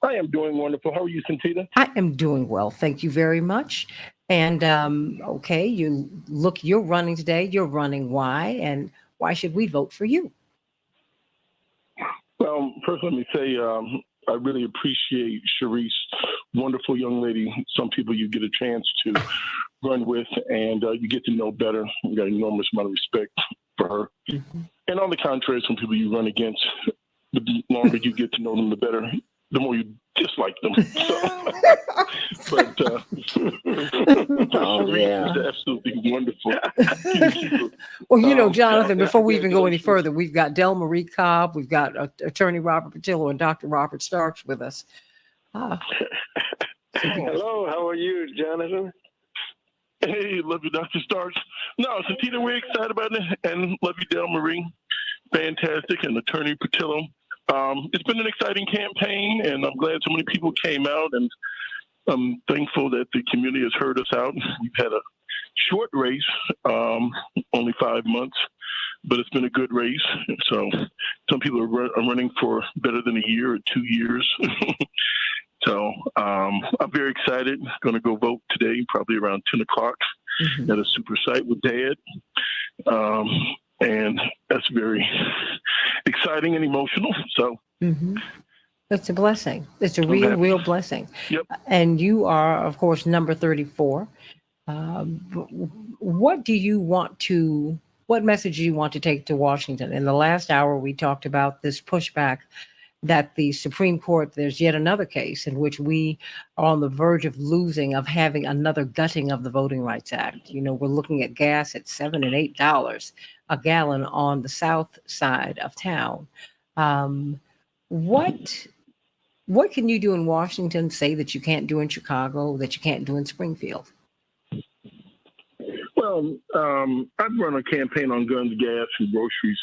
I am doing wonderful. How are you, Santita? I am doing well. Thank you very much. And okay, you're running today. You're running. Why? And why should we vote for you? Well, first, let me say I really appreciate Sharice, wonderful young lady. Some people you get a chance to run with, and you get to know better. You got an enormous amount of respect for her. And on the contrary, some people you run against, the longer you get to know them, the better, the more you dislike them. Sharice is absolutely wonderful. Well, Jonathan, before we even go any further, we've got Del Marie Cobb, we've got Attorney Robert Patillo, and Dr. Robert Starks with us. Hello, how are you, Jonathan? Hey, love you, Dr. Starks. No, Santita, we're excited about it, and love you, Del Marie. Fantastic, and Attorney Patillo. It's been an exciting campaign, and I'm glad so many people came out, and I'm thankful that the community has heard us out. We've had a short race, only 5 months, but it's been a good race. So some people are running for better than a year or 2 years. So I'm very excited. Going to go vote today, probably around 10 o'clock at a super site with Dad. And that's very exciting and emotional. So it's a blessing. It's a real blessing. Yep. And you are, of course, number 34. What message do you want to take to Washington? In the last hour, we talked about this pushback that the Supreme Court, there's yet another case in which we are on the verge of having another gutting of the Voting Rights Act. We're looking at gas at $7 and $8 a gallon on the south side of town. What can you do in Washington, say that you can't do in Chicago, that you can't do in Springfield? Well, Well, I'd run a campaign on guns, gas, and groceries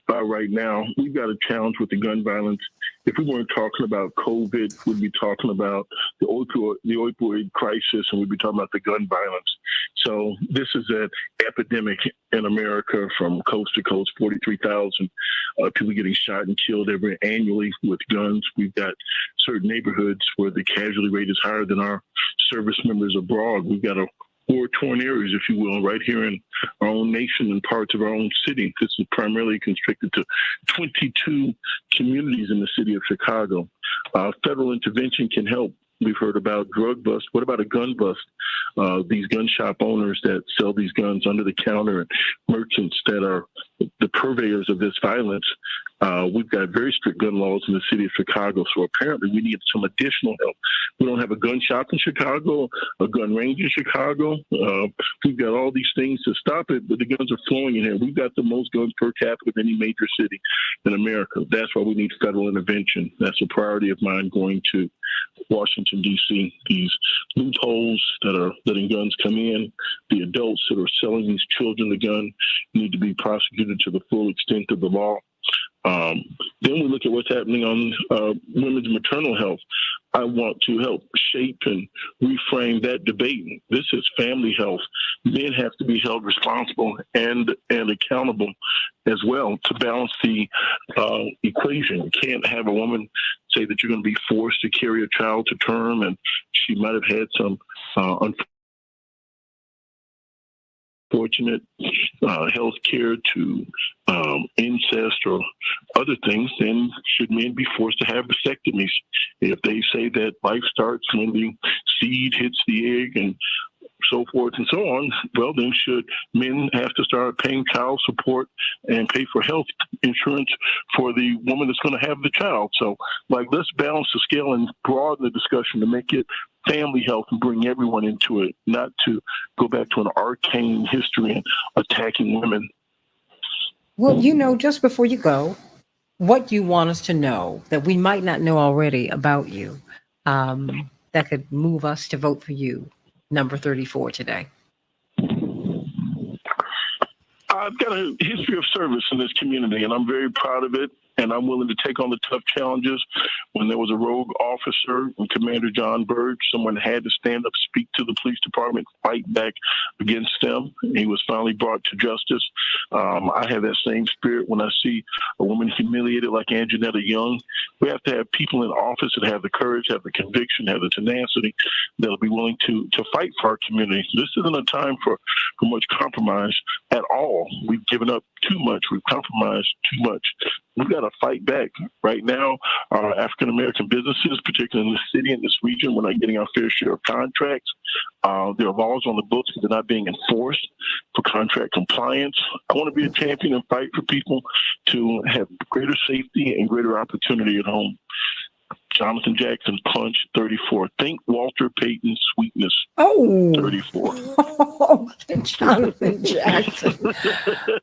right now. We've got a challenge with the gun violence. If we weren't talking about COVID, we'd be talking about the opioid crisis, and we'd be talking about the gun violence. So this is an epidemic in America from coast to coast, 43,000 people getting shot and killed annually with guns. We've got certain neighborhoods where the casualty rate is higher than our service members abroad. We've got a war-torn areas, if you will, right here in our own nation and parts of our own city. This is primarily constricted to 22 communities in the city of Chicago. Federal intervention can help. We've heard about drug bust. What about a gun bust? These gun shop owners that sell these guns under the counter and merchants that are the purveyors of this violence. We've got very strict gun laws in the city of Chicago, so apparently we need some additional help. We don't have a gun shop in Chicago, a gun range in Chicago. We've got all these things to stop it, but the guns are flowing in here. We've got the most guns per capita of any major city in America. That's why we need federal intervention. That's a priority of mine going to Washington, D.C. These loopholes that are letting guns come in, the adults that are selling these children the gun need to be prosecuted to the full extent of the law. Then we look at what's happening on women's maternal health. I want to help shape and reframe that debate. This is family health. Men have to be held responsible and accountable as well to balance the equation. You can't have a woman say that you're going to be forced to carry a child to term, and she might have had some unfortunate health care to incest or other things. Then should men be forced to have vasectomies? If they say that life starts when the seed hits the egg and so forth and so on, well, then should men have to start paying child support and pay for health insurance for the woman that's going to have the child? So, let's balance the scale and broaden the discussion to make it family health and bring everyone into it, not to go back to an arcane history and attacking women. Well, just before you go, what you want us to know that we might not know already about you, that could move us to vote for you, number 34 today. I've got a history of service in this community, and I'm very proud of it. And I'm willing to take on the tough challenges. When there was a rogue officer, Commander John Burge, someone had to stand up, speak to the police department, fight back against them. He was finally brought to justice. I have that same spirit when I see a woman humiliated like Anjanetta Young. We have to have people in office that have the courage, have the conviction, have the tenacity, that'll be willing to fight for our community. This isn't a time for much compromise at all. We've given up too much. We've compromised too much. We've got to fight back. Right now, our African-American businesses, particularly in the city and this region, we're not getting our fair share of contracts. There are laws on the books that are not being enforced for contract compliance. I want to be a champion and fight for people to have greater safety and greater opportunity at home. Jonathan Jackson, Punch, 34. Think Walter Payton, Sweetness, 34. Oh, Jonathan Jackson.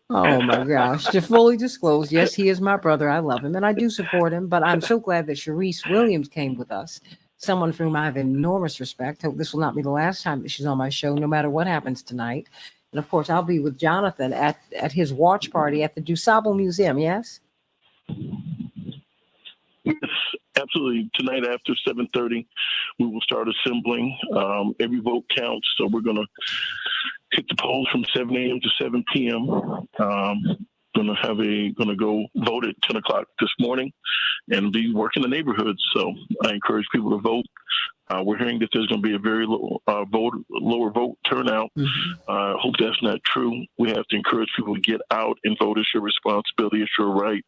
Oh, my gosh. To fully disclose, yes, he is my brother. I love him, and I do support him, but I'm so glad that Sharice Williams came with us, someone for whom I have enormous respect. Hope this will not be the last time that she's on my show, no matter what happens tonight. And, of course, I'll be with Jonathan at his watch party at the DuSable Museum, yes? Yes, absolutely. Tonight after 7:30, we will start assembling. Every vote counts, so we're going to hit the polls from 7 a.m. to 7 p.m. Going to go vote at 10 o'clock this morning and be working the neighborhoods. So I encourage people to vote. We're hearing that there's going to be a very lower vote turnout. I hope that's not true. We have to encourage people to get out and vote. It's your responsibility. It's your right.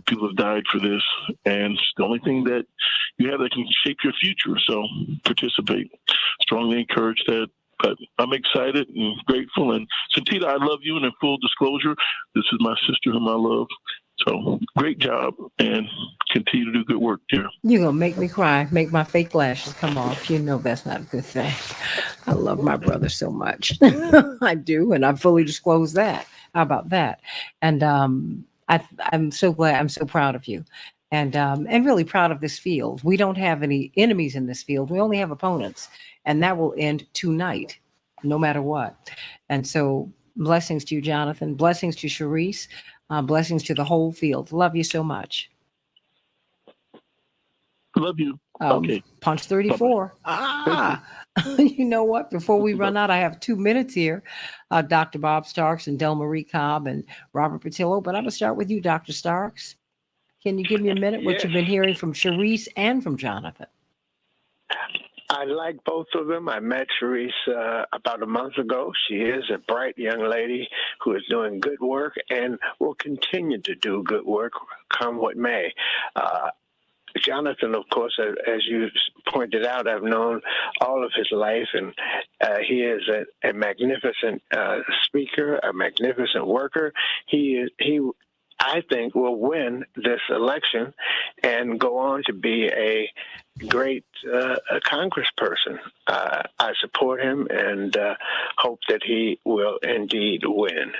People have died for this, and it's the only thing that you have that can shape your future. So participate. Strongly encourage that. But I'm excited and grateful. And Santita, I love you. And in full disclosure, this is my sister whom I love. So great job and continue to do good work, dear. You're going to make me cry, make my fake lashes come off. You know that's not a good thing. I love my brother so much. I do, and I fully disclose that. How about that? And I'm so glad, I'm so proud of you. And really proud of this field. We don't have any enemies in this field. We only have opponents. And that will end tonight. no matter what. And so blessings to you, Jonathan. Blessings to Sharice. Blessings to the whole field. Love you so much. Love you. Okay. Punch Bye-bye. 34. You know what? Before we run out, I have 2 minutes here. Dr. Bob Starks and Del Marie Cobb and Robert Patillo. But I'm going to start with you, Dr. Starks. Can you give me a minute what Yes. you've been hearing from Sharice and from Jonathan? I like both of them. I met Sharice about a month ago. She is a bright young lady who is doing good work and will continue to do good work come what may. Jonathan, of course, as you pointed out, I've known all of his life, and he is a magnificent speaker, a magnificent worker. He, I think, will win this election and go on to be a great congressperson. I support him and hope that he will indeed win.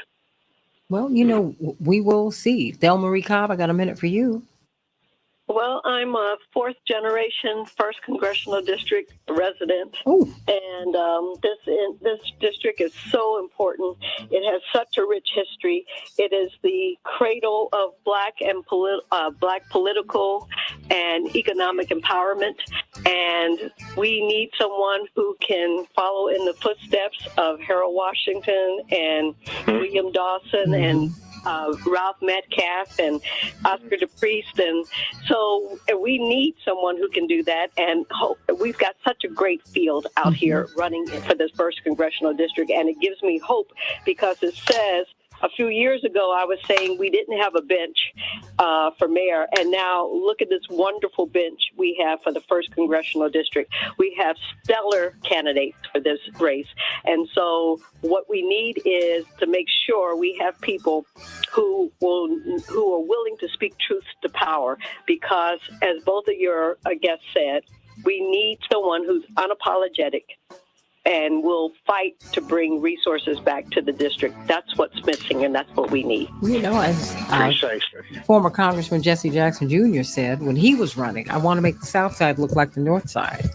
Well, you know, we will see. Del Marie Cobb, I got a minute for you. Well, I'm a fourth generation, first congressional district resident, and this district is so important. It has such a rich history. It is the cradle of black political and economic empowerment, and we need someone who can follow in the footsteps of Harold Washington and William Dawson and Ralph Metcalf and Oscar DePriest, and so we need someone who can do that. And we've got such a great field out here running for this first congressional district, and it gives me hope because it says a few years ago I was saying we didn't have a bench for mayor, and now look at this wonderful bench we have for the first congressional district. We have stellar candidates for this race, and so what we need is to make sure we have people who are willing to speak truth to power, because as both of your guests said, we need someone who's unapologetic and will fight to bring resources back to the district. That's what's missing, and that's what we need. You know, as former Congressman Jesse Jackson Jr. said when he was running, I want to make the South Side look like the North Side.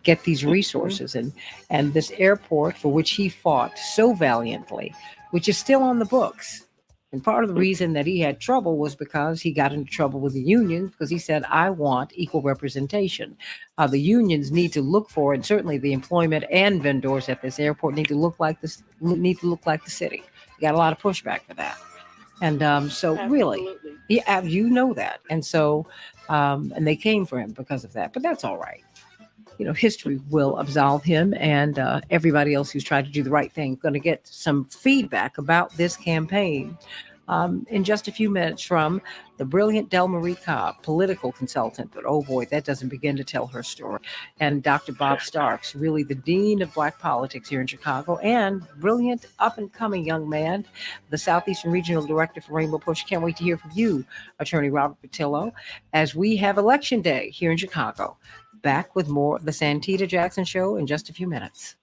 Get these resources and this airport for which he fought so valiantly, which is still on the books. And part of the reason that he had trouble was because he got into trouble with the unions, because he said, I want equal representation. The unions need to look for, and certainly the employment and vendors at this airport need to look like this, need to look like the city. You got a lot of pushback for that. And so really, yeah, you know that. And so, and they came for him because of that, but that's all right. You know, history will absolve him and everybody else who's tried to do the right thing. Going to get some feedback about this campaign in just a few minutes from the brilliant Del Marie Cobb, political consultant. But oh boy, that doesn't begin to tell her story. And Dr. Bob Starks, really the dean of black politics here in Chicago, and brilliant up and coming young man, the Southeastern Regional Director for Rainbow Push. Can't wait to hear from you, Attorney Robert Patillo, as we have Election Day here in Chicago. Back with more of the Santita Jackson Show in just a few minutes.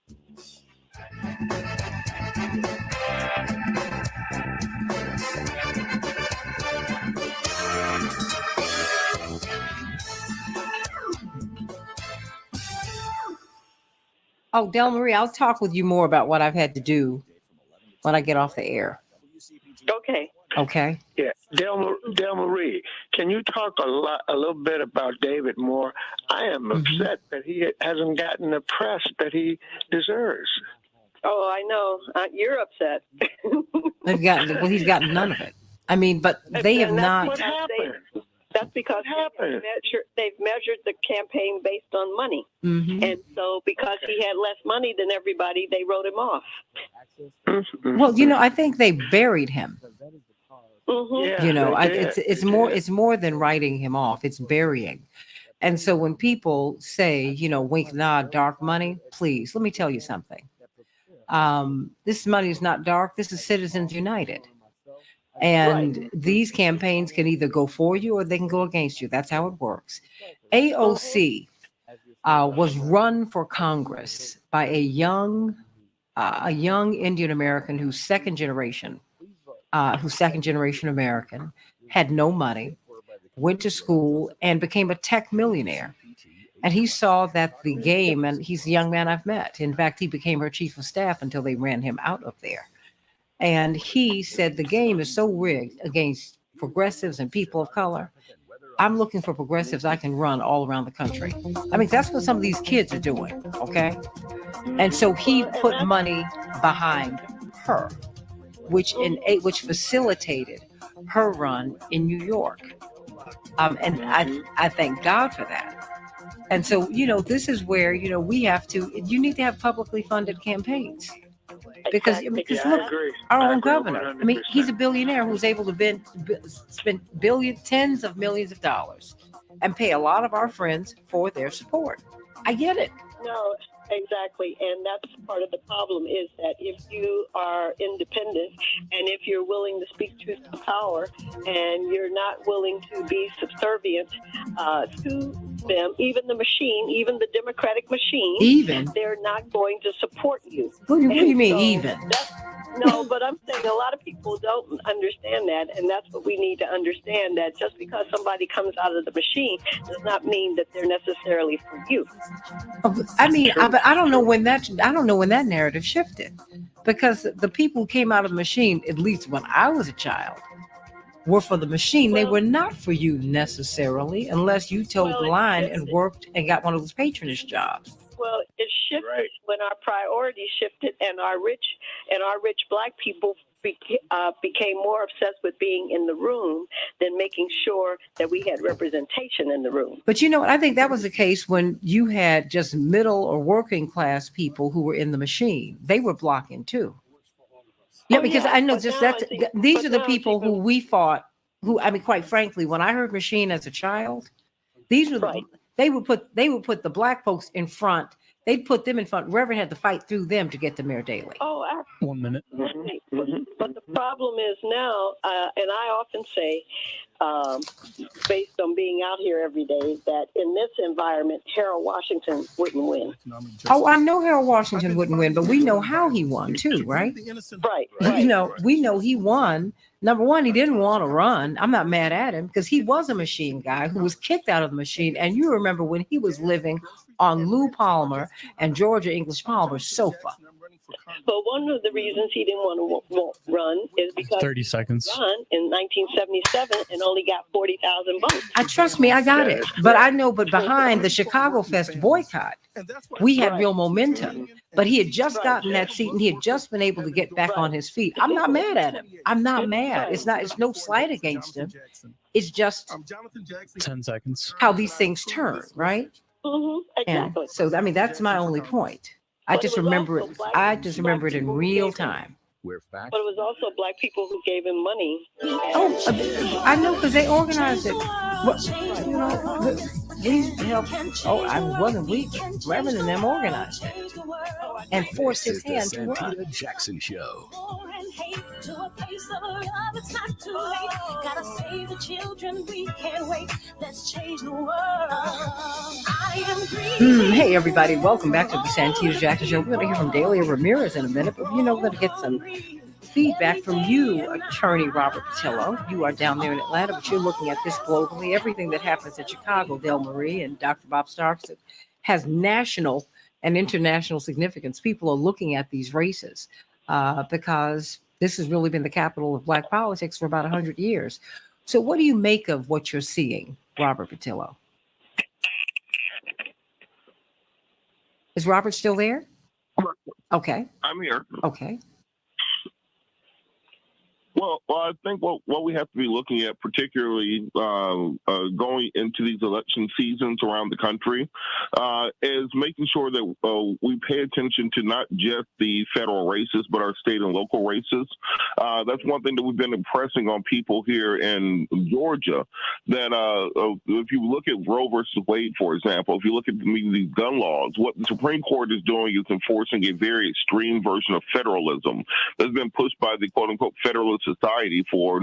Oh, Del Marie, I'll talk with you more about what I've had to do when I get off the air. Okay. Okay. Yeah, Del Marie, can you talk a little bit about David Moore? I am upset that he hasn't gotten the press that he deserves. Oh, I know. You're upset. He's gotten none of it. I mean, but they have not. What happened? That's because they've measured the campaign based on money. And so because he had less money than everybody, they wrote him off. Well, you know, I think they buried him. Yeah, you know, it's more than writing him off. It's burying. And so when people say, you know, wink, nod, dark money, please, let me tell you something. This money is not dark. This is Citizens United. And these campaigns can either go for you or they can go against you. That's how it works. AOC was run for Congress by a young Indian American who's second generation American, had no money, went to school and became a tech millionaire. And he saw that the game, and he's a young man I've met. In fact, he became her chief of staff until they ran him out of there. And he said the game is so rigged against progressives and people of color. I'm looking for progressives I can run all around the country. I mean, that's what some of these kids are doing, okay? And so he put money behind her, which facilitated her run in New York. And I thank God for that. And so, this is where, you need to have publicly funded campaigns. Because look, our own governor, he's a billionaire who's able to spend tens of millions of dollars and pay a lot of our friends for their support. I get it. No, exactly. And that's part of the problem is that if you are independent and if you're willing to speak truth to power and you're not willing to be subservient to them, even the machine, even the Democratic machine, they're not going to support you. What do you mean even? No, but I'm saying a lot of people don't understand that, and that's what we need to understand, that just because somebody comes out of the machine does not mean that they're necessarily for you. But I don't know when that narrative shifted, because the people who came out of the machine, at least when I was a child, were for the machine. They were not for you necessarily, unless you toed the line and worked and got one of those patronage jobs. Well, it shifted when our priorities shifted, and our rich Black people became more obsessed with being in the room than making sure that we had representation in the room. But you know what? I think that was the case when you had just middle or working class people who were in the machine. They were blocking too. Yeah, because I know these are the people who we fought. Quite frankly, when I heard machine as a child, these were they would put the Black folks in front. They'd put them in front. Reverend had to fight through them to get to Mayor Daley. Oh, absolutely. 1 minute. But the problem is now, and I often say, based on being out here every day, that in this environment, Harold Washington wouldn't win. Oh, I know Harold Washington wouldn't win, but we know how he won too, right? Right. We know he won. Number one, he didn't want to run. I'm not mad at him because he was a machine guy who was kicked out of the machine. And you remember when he was living on Lou Palmer and Georgia English Palmer's sofa. But one of the reasons he didn't want to run is because 30 seconds. He ran in 1977 and only got 40,000 votes. Trust me, I got it. But I know, but behind the Chicago Fest boycott, we had real momentum. But he had just gotten that seat and he had just been able to get back on his feet. I'm not mad at him. I'm not mad. It's no slight against him. It's just 10 seconds. how these things turn, right? Exactly. And so, that's my only point. I just remember it in real time. We're back. But it was also Black people who gave him money. Oh, I know, because they organized it. He helped. Oh, I wasn't weak. Reverend and them organized it and forced his hand to run. Santita Jackson Show. To a place of love, it's not too late. Gotta save the children, we can't wait. Let's change the world. I am breathing. Hey, everybody, welcome back to the Santita Jackson Show. We're going to hear from Delia Ramirez in a minute, but we're going to get some feedback from you, Attorney Robert Patillo. You are down there in Atlanta, but you're looking at this globally. Everything that happens in Chicago, Del Marie and Dr. Bob Starks, has national and international significance. People are looking at these races because this has really been the capital of Black politics for about 100 years. So what do you make of what you're seeing, Robert Patillo? Is Robert still there? Okay. I'm here. Okay. Well, I think what we have to be looking at, particularly going into these election seasons around the country, is making sure that we pay attention to not just the federal races, but our state and local races. That's one thing that we've been impressing on people here in Georgia, that if you look at Roe versus Wade, for example, if you look at these gun laws, what the Supreme Court is doing is enforcing a very extreme version of federalism that's been pushed by the quote-unquote Federalist society for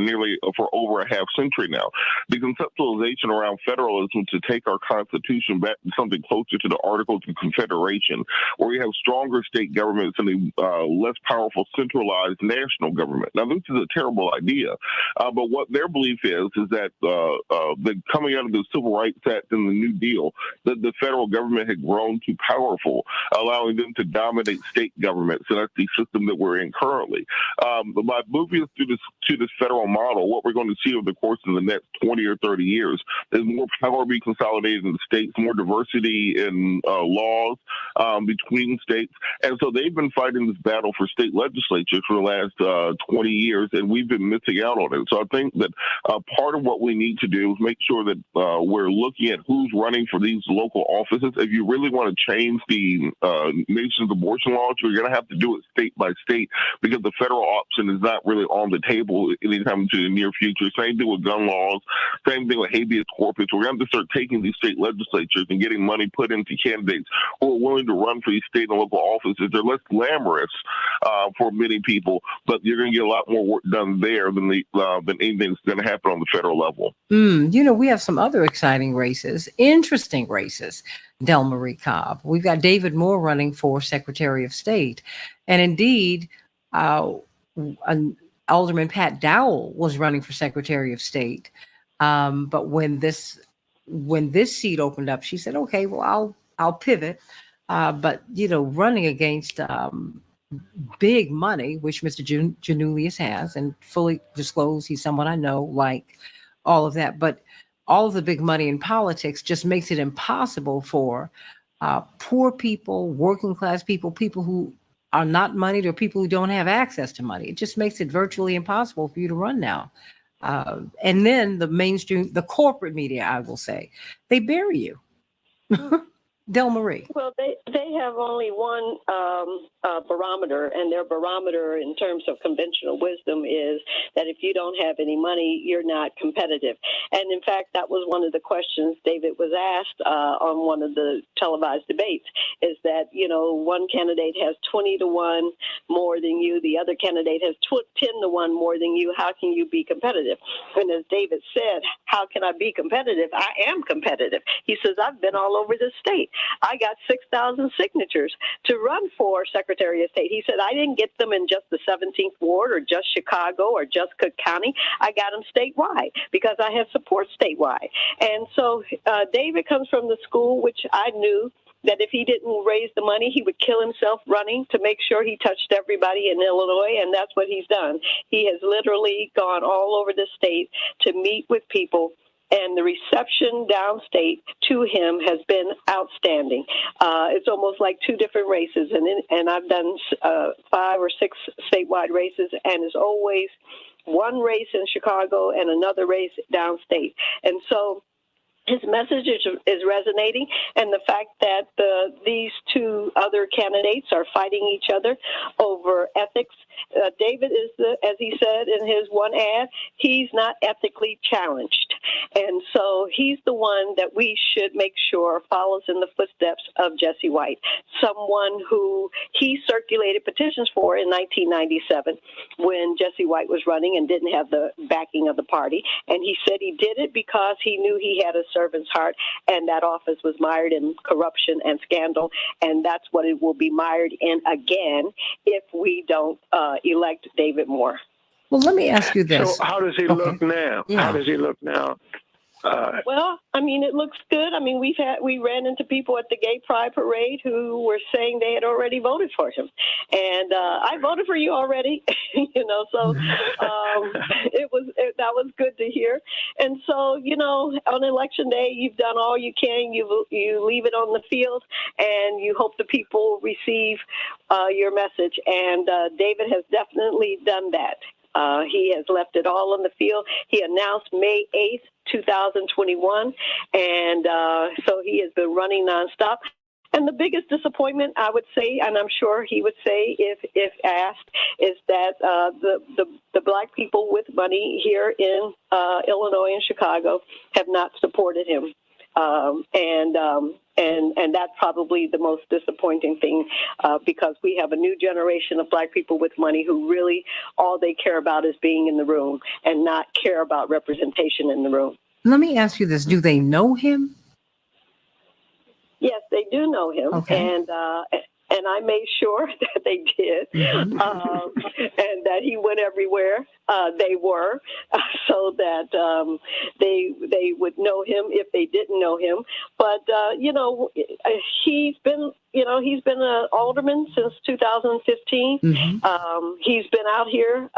over a half century now. The conceptualization around federalism to take our Constitution back to something closer to the Articles of Confederation, where we have stronger state governments and a less powerful centralized national government. Now, this is a terrible idea, but what their belief is that coming out of the Civil Rights Act and the New Deal, that the federal government had grown too powerful, allowing them to dominate state governments, and that's the system that we're in currently. By moving us to this federal model, what we're going to see over the course of the next 20 or 30 years is more power being consolidated in the states, more diversity in laws between states. And so they've been fighting this battle for state legislatures for the last 20 years, and we've been missing out on it. So I think that part of what we need to do is make sure that we're looking at who's running for these local offices. If you really want to change the nation's abortion laws, you're going to have to do it state by state, because the federal option is not really on the table anytime into the near future. Same thing with gun laws, same thing with habeas corpus. We're going to have to start taking these state legislatures and getting money put into candidates who are willing to run for these state and local offices. They're less glamorous for many people, but you're going to get a lot more work done there than anything that's going to happen on the federal level. We have some other exciting races, interesting races. Del Marie Cobb. We've got David Moore running for Secretary of State. And indeed, Alderman Pat Dowell was running for Secretary of State. But when this seat opened up, she said, okay, well, I'll pivot. But, running against big money, which Mr. Janulius has, and fully disclosed, he's someone I know, like all of that. But all of the big money in politics just makes it impossible for poor people, working class people, people who are not moneyed, or people who don't have access to money. It just makes it virtually impossible for you to run now. And then the mainstream, the corporate media, I will say, they bury you. Del Marie. Well, they have only one barometer, and their barometer in terms of conventional wisdom is that if you don't have any money, you're not competitive. And in fact, that was one of the questions David was asked on one of the televised debates, is that, one candidate has 20-1 more than you, the other candidate has 10-1 more than you. How can you be competitive? And as David said, how can I be competitive? I am competitive. He says, I've been all over the state. I got 6,000 signatures to run for Secretary of State. He said, I didn't get them in just the 17th Ward or just Chicago or just Cook County. I got them statewide because I have support statewide. And so David comes from the school, which I knew that if he didn't raise the money, he would kill himself running to make sure he touched everybody in Illinois, and that's what he's done. He has literally gone all over the state to meet with people, and the reception downstate to him has been outstanding. It's almost like two different races, and I've done 5 or 6 statewide races, and it's always one race in Chicago and another race downstate. And so his message is resonating, and the fact that these two other candidates are fighting each other over ethics. David is, as he said in his one ad, he's not ethically challenged. And so he's the one that we should make sure follows in the footsteps of Jesse White, someone who he circulated petitions for in 1997 when Jesse White was running and didn't have the backing of the party. And he said he did it because he knew he had a servant's heart, and that office was mired in corruption and scandal, and that's what it will be mired in again if we don't elect David Moore. Well, let me ask you this. So how does he look now? Yeah. How does he look now? Well, I mean, it looks good. I mean, we ran into people at the Gay Pride Parade who were saying they had already voted for him, and I voted for you already. So that was good to hear. And so, on election day, you've done all you can. You leave it on the field, and you hope the people receive your message. And David has definitely done that. He has left it all on the field. He announced May 8th, 2021, and so he has been running nonstop. And the biggest disappointment, I would say, and I'm sure he would say if asked, is that the black people with money here in Illinois and Chicago have not supported him. And that's probably the most disappointing thing, because we have a new generation of Black people with money who really all they care about is being in the room and not care about representation in the room. Let me ask you this: do they know him? Yes, they do know him, Okay. And I made sure that they did, and that he went everywhere they were, so that they would know him if they didn't know him. But he's been an alderman since 2015. He's been out here.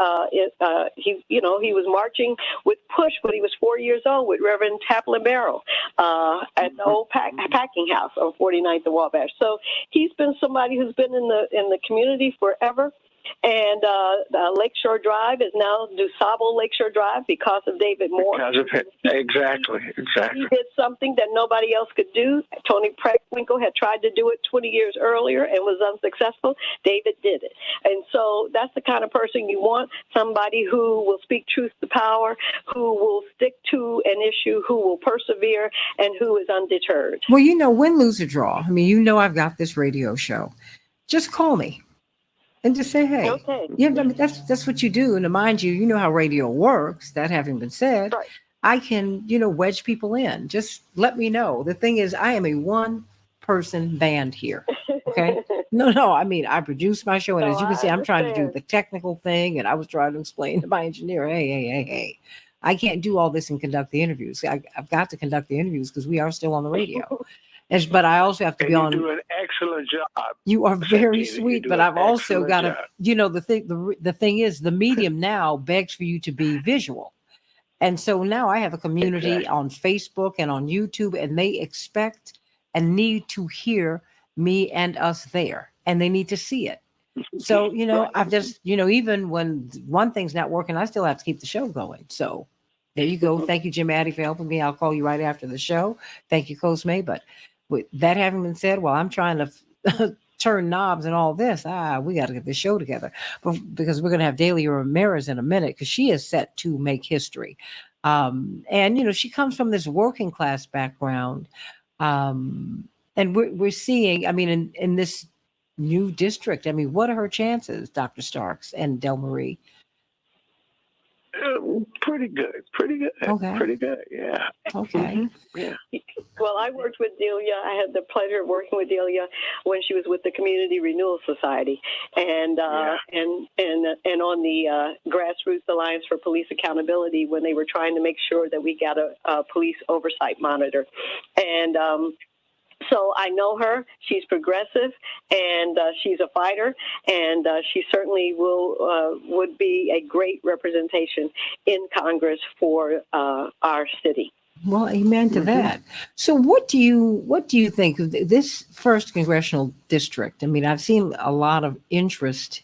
He was marching with Push when he was 4 years old with Reverend Taplin Barrow at the old packing house on 49th and Wabash. So he's been somebody who's been in the community forever. And Lakeshore Drive is now DuSable Lakeshore Drive because of David Moore. Because of him. Exactly. He did something that nobody else could do. Tony Preckwinkle had tried to do it 20 years earlier and was unsuccessful. David did it. And so that's the kind of person you want, somebody who will speak truth to power, who will stick to an issue, who will persevere, and who is undeterred. Well, win, lose, or draw. I mean, I've got this radio show. Just call me. And just say, hey, okay. I mean, that's what you do. And to mind you, you know how radio works. That having been said, right. I can, wedge people in. Just let me know. The thing is, I am a one-person band here. Okay? No. I mean, I produce my show, and as you can see, I'm trying to do the technical thing, and I was trying to explain to my engineer, hey. I can't do all this and conduct the interviews. I've got to conduct the interviews because we are still on the radio. But I also have to be on. You do an excellent job. You are very sweet, but I've also got to. Job. The thing is, the medium now begs for you to be visual, and so now I have a community on Facebook and on YouTube, and they expect and need to hear me and us there, and they need to see it. So I've just even when one thing's not working, I still have to keep the show going. So there you go. Thank you, Jim Addy, for helping me. I'll call you right after the show. Thank you, Cosme. But with that having been said, I'm trying to turn knobs and all this. We got to get this show together because we're going to have Delia Ramirez in a minute because she is set to make history. And she comes from this working class background. And we're seeing, I mean, in this new district, I mean, what are her chances, Dr. Starks and Del Marie? Pretty good. Okay. Pretty good. Yeah. Okay. Yeah. Well, I worked with Delia. I had the pleasure of working with Delia when she was with the Community Renewal Society, and on the Grassroots Alliance for Police Accountability when they were trying to make sure that we got a police oversight monitor, and. So I know her. She's progressive, and she's a fighter, and she certainly would be a great representation in Congress for our city. Well, amen to that. So what do you think of this first congressional district? I mean, I've seen a lot of interest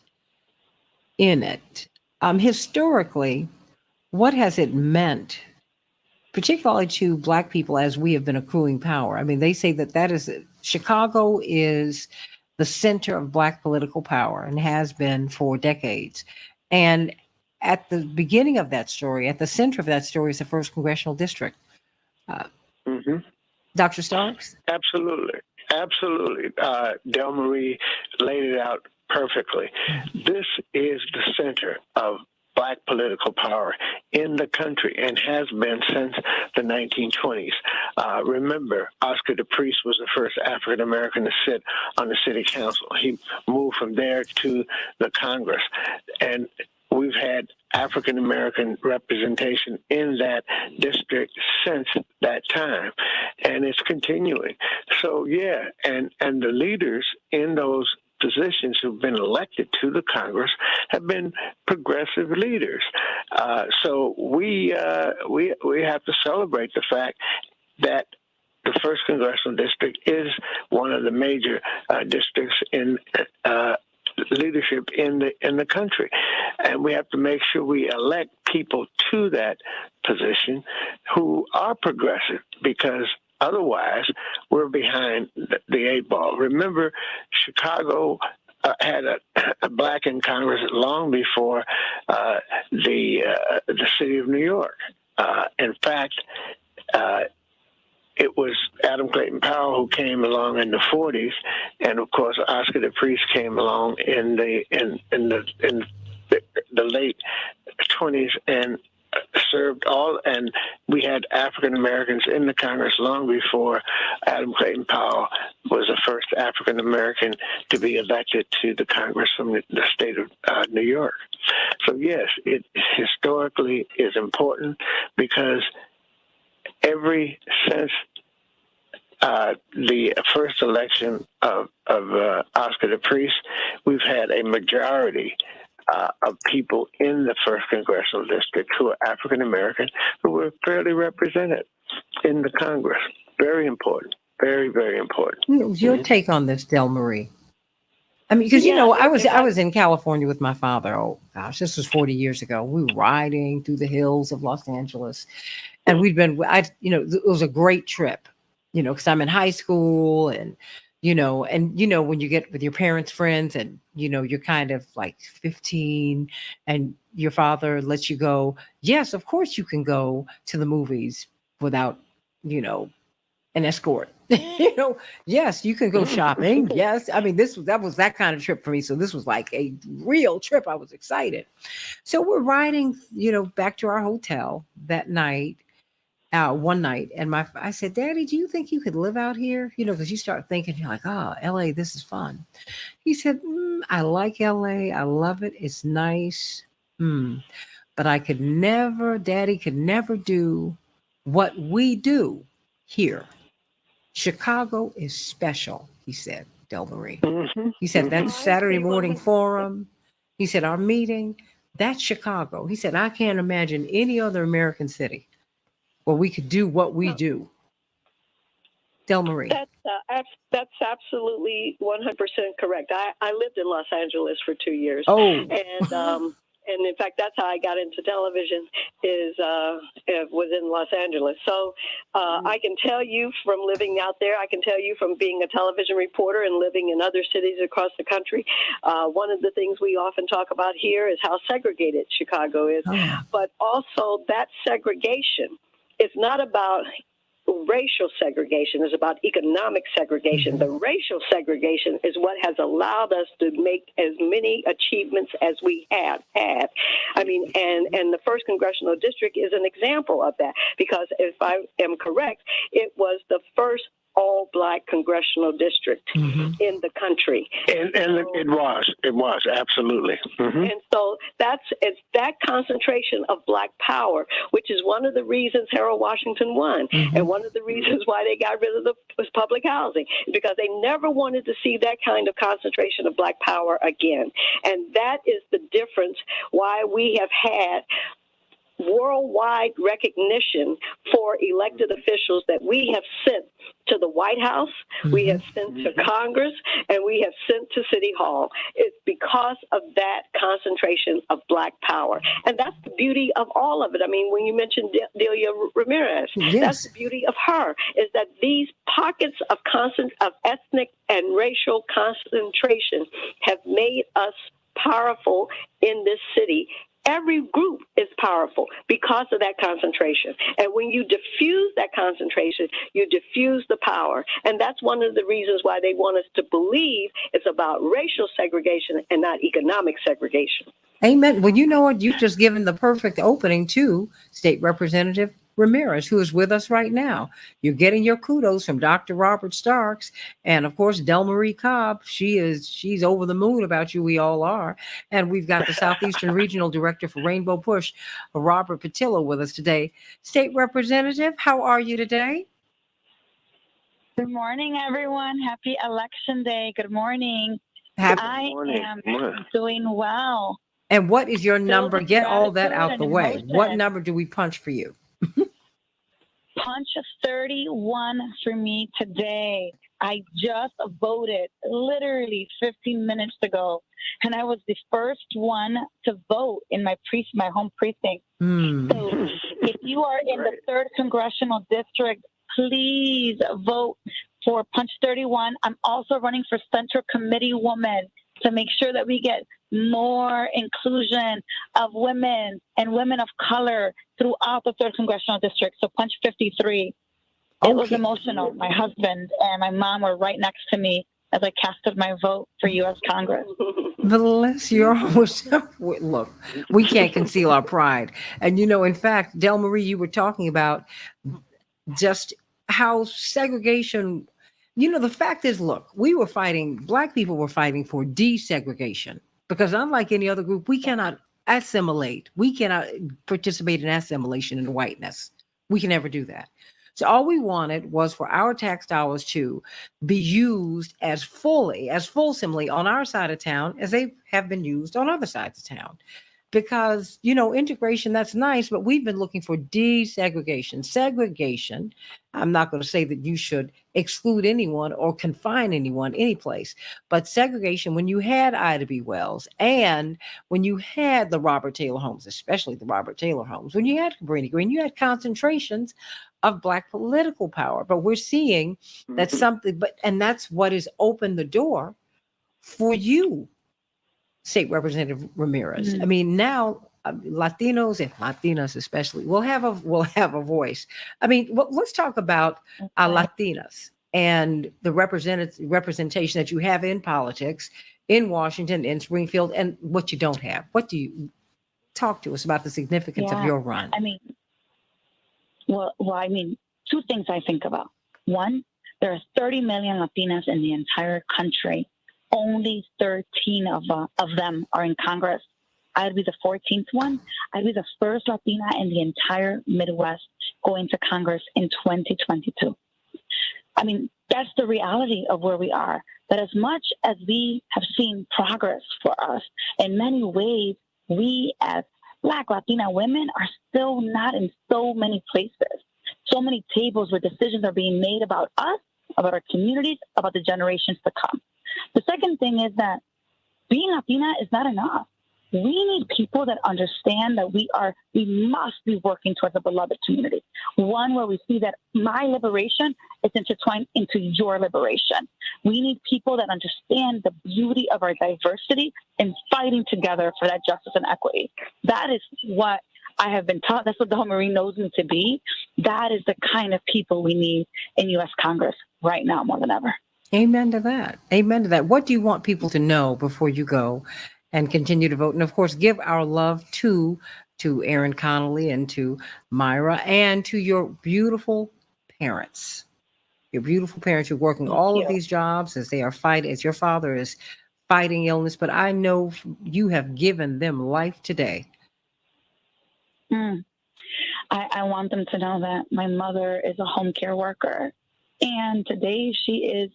in it. Historically, what has it meant, particularly to Black people as we have been accruing power? I mean, they say that is Chicago is the center of Black political power and has been for decades. And at the beginning of that story, at the center of that story is the first congressional district. Dr. Starks? Absolutely. Del Marie laid it out perfectly. This is the center of Black political power in the country and has been since the 1920s. Remember, Oscar DePriest was the first African American to sit on the city council. He moved from there to the Congress. And we've had African American representation in that district since that time. And it's continuing. So, yeah, and the leaders in those positions who've been elected to the Congress have been progressive leaders. So we have to celebrate the fact that the first congressional district is one of the major districts in leadership in the country, and we have to make sure we elect people to that position who are progressive, because otherwise, we're behind the eight ball. Remember, Chicago had a Black in Congress long before the city of New York. In fact, it was Adam Clayton Powell who came along in the 40s, and of course Oscar the Priest came along in the late 20s and served all, and we had African Americans in the Congress long before Adam Clayton Powell was the first African American to be elected to the Congress from the state of New York. So yes, it historically is important because since the first election of Oscar the Priest, we've had a majority of people in the first congressional district who are African American who were fairly represented in the Congress. Very important. Very, very important. Your take on this, Del Marie? I mean, because I was in California with my father. Oh gosh, this was 40 years ago. We were riding through the hills of Los Angeles, and it was a great trip. Because I'm in high school, and when you get with your parents' friends, and you're kind of like 15, and your father lets you go. Yes, of course you can go to the movies without, an escort. Yes, you can go shopping. Yes, I mean that was that kind of trip for me. So this was like a real trip. I was excited. So we're riding, back to our hotel that night. One night, and I said, "Daddy, do you think you could live out here?" Because you start thinking, you're like, "Oh, LA, this is fun." He said, "I like LA. I love it. It's nice, but Daddy could never do what we do here. Chicago is special," he said, Del Marie. Mm-hmm. He said, "That Saturday morning forum," he said, "our meeting, that's Chicago." He said, "I can't imagine any other American city where we could do what we do." Del Marie. That's absolutely 100% correct. I lived in Los Angeles for 2 years. Oh. And in fact, that's how I got into television was in Los Angeles. So I can tell you from living out there, I can tell you from being a television reporter and living in other cities across the country, one of the things we often talk about here is how segregated Chicago is. Oh. But also that segregation is not about racial segregation, is about economic segregation. The racial segregation is what has allowed us to make as many achievements as we have had. I mean, and the first congressional district is an example of that, because if I am correct, it was the first all-black congressional district in the country. And it was absolutely. And so it's that concentration of black power, which is one of the reasons Harold Washington won, and one of the reasons why they got rid of the public housing, because they never wanted to see that kind of concentration of black power again. And that is the difference why we have had worldwide recognition for elected officials that we have sent to the White House, we have sent to Congress, and we have sent to City Hall. It's because of that concentration of black power. And that's the beauty of all of it. I mean, when you mentioned Delia Ramirez, that's the beauty of her, is that these pockets of ethnic and racial concentration have made us powerful in this city. Every group is powerful because of that concentration. And when you diffuse that concentration, you diffuse the power. And that's one of the reasons why they want us to believe it's about racial segregation and not economic segregation. Amen. Well, you know what? You've just given the perfect opening to State Representative Ramirez, who is with us right now. You're getting your kudos from Dr. Robert Starks, and of course Del Marie Cobb. She's over the moon about you. We all are. And we've got the Southeastern Regional Director for Rainbow Push, Robert Patillo, with us today. State Representative, how are you today? Good morning, everyone. Happy Election Day. Good morning. Happy morning. I am doing well. And what is your number? Get all that out the way. What number do we punch for you? Punch 31 for me today. I just voted literally 15 minutes ago, and I was the first one to vote in my home precinct. So if you are in the 3rd Congressional District, please vote for Punch 31. I'm also running for Central Committee Woman to make sure that we get more inclusion of women and women of color throughout the 3rd Congressional District. So Punch 53. It was Okay. emotional. My husband and my mom were right next to me as I casted my vote for U.S. Congress. Bless your heart. Look, we can't conceal our pride. And in fact, Del Marie, you were talking about just how segregation, the fact is, look, Black people were fighting for desegregation because unlike any other group, we cannot assimilate. We cannot participate in assimilation into whiteness. We can never do that. So all we wanted was for our tax dollars to be used as fulsomely on our side of town as they have been used on other sides of town. Because, integration, that's nice, but we've been looking for desegregation. Segregation, I'm not going to say that you should exclude anyone or confine anyone any place, but segregation, when you had Ida B. Wells and when you had the Robert Taylor homes, especially the Robert Taylor homes, when you had Cabrini Green, you had concentrations of Black political power. But we're seeing that and that's what has opened the door for you, State Representative Ramirez. I mean, now Latinos and Latinas especially will have a voice. I mean, let's talk about Latinas and the representation that you have in politics in Washington, in Springfield, and what you don't have. What do you talk to us about the significance of your run? I mean, two things I think about. One, there are 30 million Latinas in the entire country. Only 13 of them are in Congress. I'd be the 14th one. I'd be the first Latina in the entire Midwest going to Congress in 2022. I mean, that's the reality of where we are. That as much as we have seen progress for us, in many ways, we as Black Latina women are still not in so many places, so many tables where decisions are being made about us, about our communities, about the generations to come. The second thing is that being Latina is not enough. We need people that understand that we must be working towards a beloved community. One where we see that my liberation is intertwined into your liberation. We need people that understand the beauty of our diversity and fighting together for that justice and equity. That is what I have been taught. That's what Del Marie knows me to be. That is the kind of people we need in U.S. Congress right now more than ever. Amen to that. Amen to that. What do you want people to know before you go and continue to vote? And of course, give our love to Aaron Connolly and to Myra and to your beautiful parents. Your beautiful parents who are working all of these jobs as your father is fighting illness. But I know you have given them life today. I want them to know that my mother is a home care worker. And today she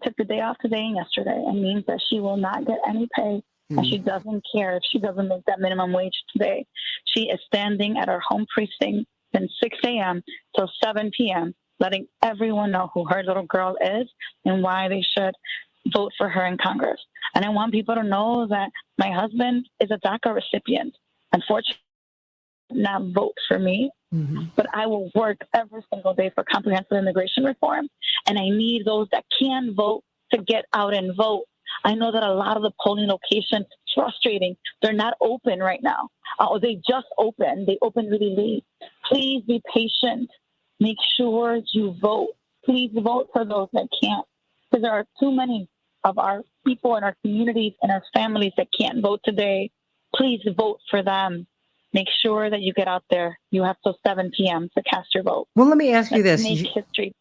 took the day off today and yesterday. It means that she will not get any pay. And she doesn't care if she doesn't make that minimum wage today. She is standing at her home precinct from 6 a.m. till 7 p.m., letting everyone know who her little girl is and why they should vote for her in Congress. And I want people to know that my husband is a DACA recipient. Unfortunately, not vote for me, but I will work every single day for comprehensive immigration reform. And I need those that can vote to get out and vote. I know that a lot of the polling locations, frustrating, they're not open right now. They just opened. They opened really late. Please be patient. Make sure you vote. Please vote for those that can't, because there are too many of our people in our communities and our families that can't vote today. Please vote for them. Make sure that you get out there. You have till 7 p.m. to cast your vote. Well, let me ask you this. Make history.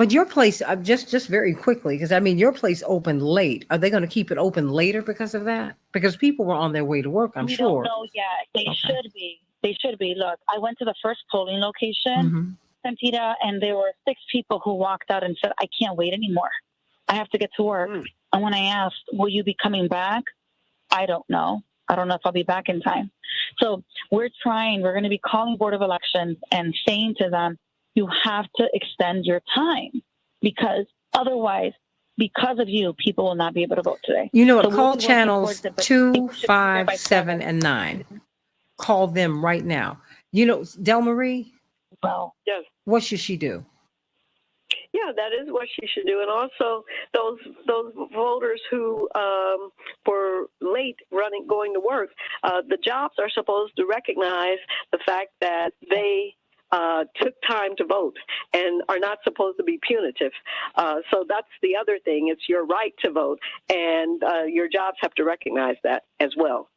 Your place, just very quickly, because your place opened late. Are they going to keep it open later because of that? Because people were on their way to work, I'm sure. We don't know yet. They should be. They should be. Look, I went to the first polling location, Santita, and there were 6 people who walked out and said, I can't wait anymore. I have to get to work. And when I asked, will you be coming back? I don't know. I don't know if I'll be back in time. So we're going to be calling Board of Elections and saying to them, you have to extend your time, because otherwise, because of you, people will not be able to vote today. Call channels 2, 5, 7, and 9. Call them right now. Del Marie, Well, yes. What should she do? Yeah, that is what she should do. And also those voters who were late going to work, the jobs are supposed to recognize the fact that they took time to vote and are not supposed to be punitive. So that's the other thing. It's your right to vote, and your jobs have to recognize that as well.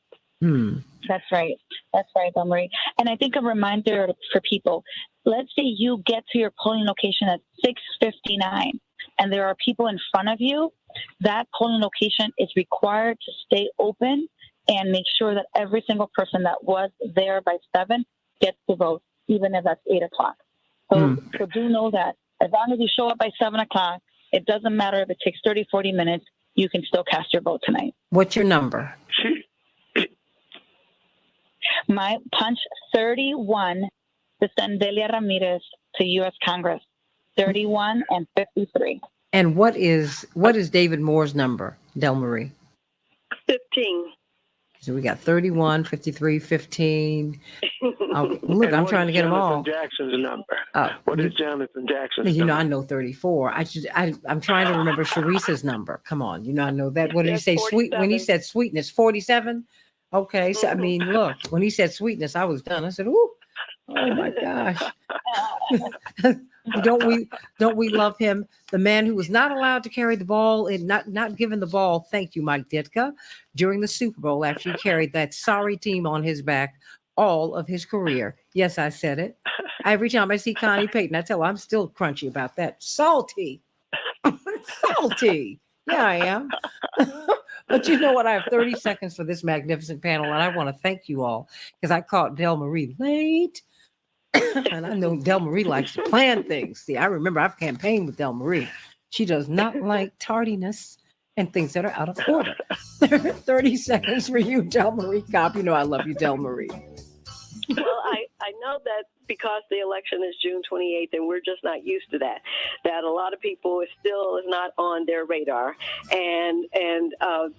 That's right. That's right, Del Marie. And I think a reminder for people, let's say you get to your polling location at 6:59 and there are people in front of you, that polling location is required to stay open and make sure that every single person that was there by 7 gets to vote, even if that's 8 o'clock. So do know that as long as you show up by 7 o'clock, it doesn't matter if it takes 30, 40 minutes, you can still cast your vote tonight. What's your number? My punch 31 to send Delia Ramirez to U.S. Congress, 31 and 53. And what is David Moore's number, Del Marie? 15. So we got 31, 53, 15. Okay. Look, I'm trying to get them all. Jackson's number. What is Jonathan Jackson's number? number? I know 34. I'm trying to remember Sharice's number. Come on, I know that. What did he say? 47. Sweet. When he said sweetness, 47. Okay, so I mean, look, when he said sweetness, I was done. I said, "Ooh, oh my gosh." Don't we love him? The man who was not allowed to carry the ball and not given the ball. Thank you, Mike Ditka, during the Super Bowl after he carried that sorry team on his back all of his career. Yes, I said it. Every time I see Connie Payton, I tell her I'm still crunchy about that. Salty. Yeah, I am. But you know what? I have 30 seconds for this magnificent panel, and I want to thank you all because I caught Del Marie late. And I know Del Marie likes to plan things. See, I remember I've campaigned with Del Marie. She does not like tardiness and things that are out of order. 30 seconds for you, Del Marie Kopp. You know I love you, Del Marie. Well, I know that because the election is June 28th, and we're just not used to that a lot of people is not on their radar. And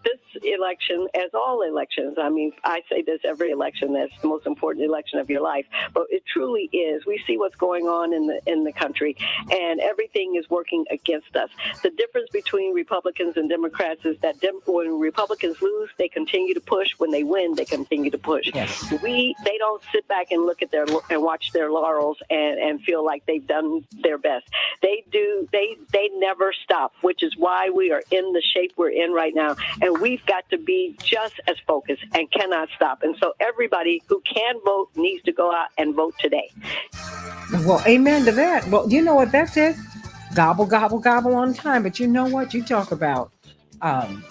this election, as all elections, I mean, I say this every election, that's the most important election of your life, but it truly is. We see what's going on in the country, and everything is working against us. The difference between Republicans and Democrats is that when Republicans lose, they continue to push. When they win, they continue to push. Yes. They don't sit back and look at and watch their laurels and feel like they've done their best. They do. They never stop, which is why we are in the shape we're in right now. And we've got to be just as focused and cannot stop. And so everybody who can vote needs to go out and vote today. Well, amen to that. Well, you know what? That's it. Gobble, gobble, gobble on time. But you know what? You talk about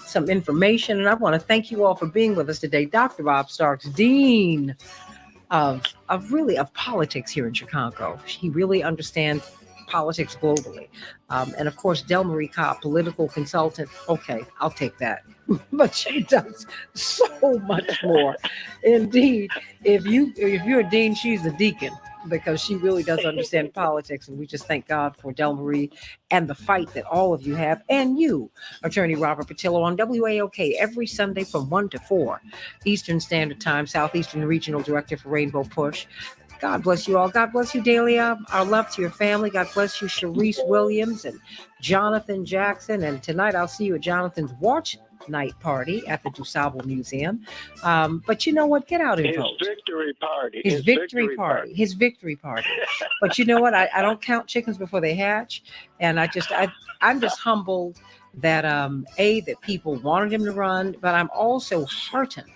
some information, and I want to thank you all for being with us today. Dr. Bob Starks, Dean of politics here in Chicago. He really understands politics globally. And of course, Del Marie Kopp, political consultant. Okay, I'll take that. But she does so much more. Indeed, if you're a dean, she's a deacon, because she really does understand politics. And we just thank God for Del Marie and the fight that all of you have. And you, Attorney Robert Patillo, on WAOK every Sunday from 1 to 4 Eastern Standard Time, Southeastern Regional Director for Rainbow Push. God bless you all. God bless you, Delia. Our love to your family. God bless you, Sharice Williams and Jonathan Jackson. And tonight I'll see you at Jonathan's watch night party at the DuSable Museum. But you know what? Get out and vote. His victory party. His victory party. But you know what? I don't count chickens before they hatch. And I'm just humbled that that people wanted him to run, but I'm also heartened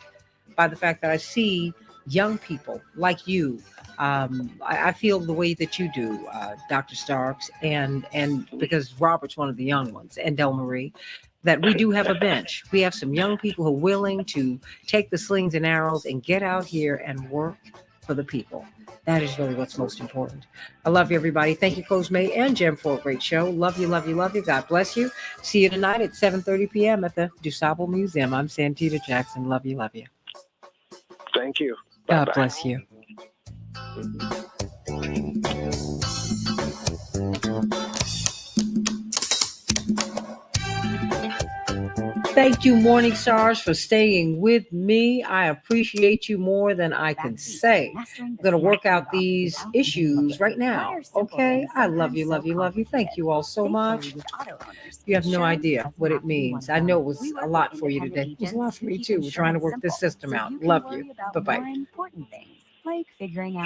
by the fact that I see young people like you. I feel the way that you do, Dr. Starks, and because Robert's one of the young ones, and Del Marie, that we do have a bench. We have some young people who are willing to take the slings and arrows and get out here and work for the people. That is really what's most important. I love you, everybody. Thank you, Coach May and Jem, for a great show. Love you, love you, love you. God bless you. See you tonight at 7:30 p.m. at the DuSable Museum. I'm Santita Jackson. Love you, love you. Thank you. God Bye-bye. bless you. Thank you, Morning Stars, for staying with me. I appreciate you more than I can say. I'm going to work out these issues right now. Okay? I love you, love you, love you. Thank you all so much. You have no idea what it means. I know it was a lot for you today. It was a lot for me, too. We're trying to work this system out. Love you. Bye-bye. Like figuring out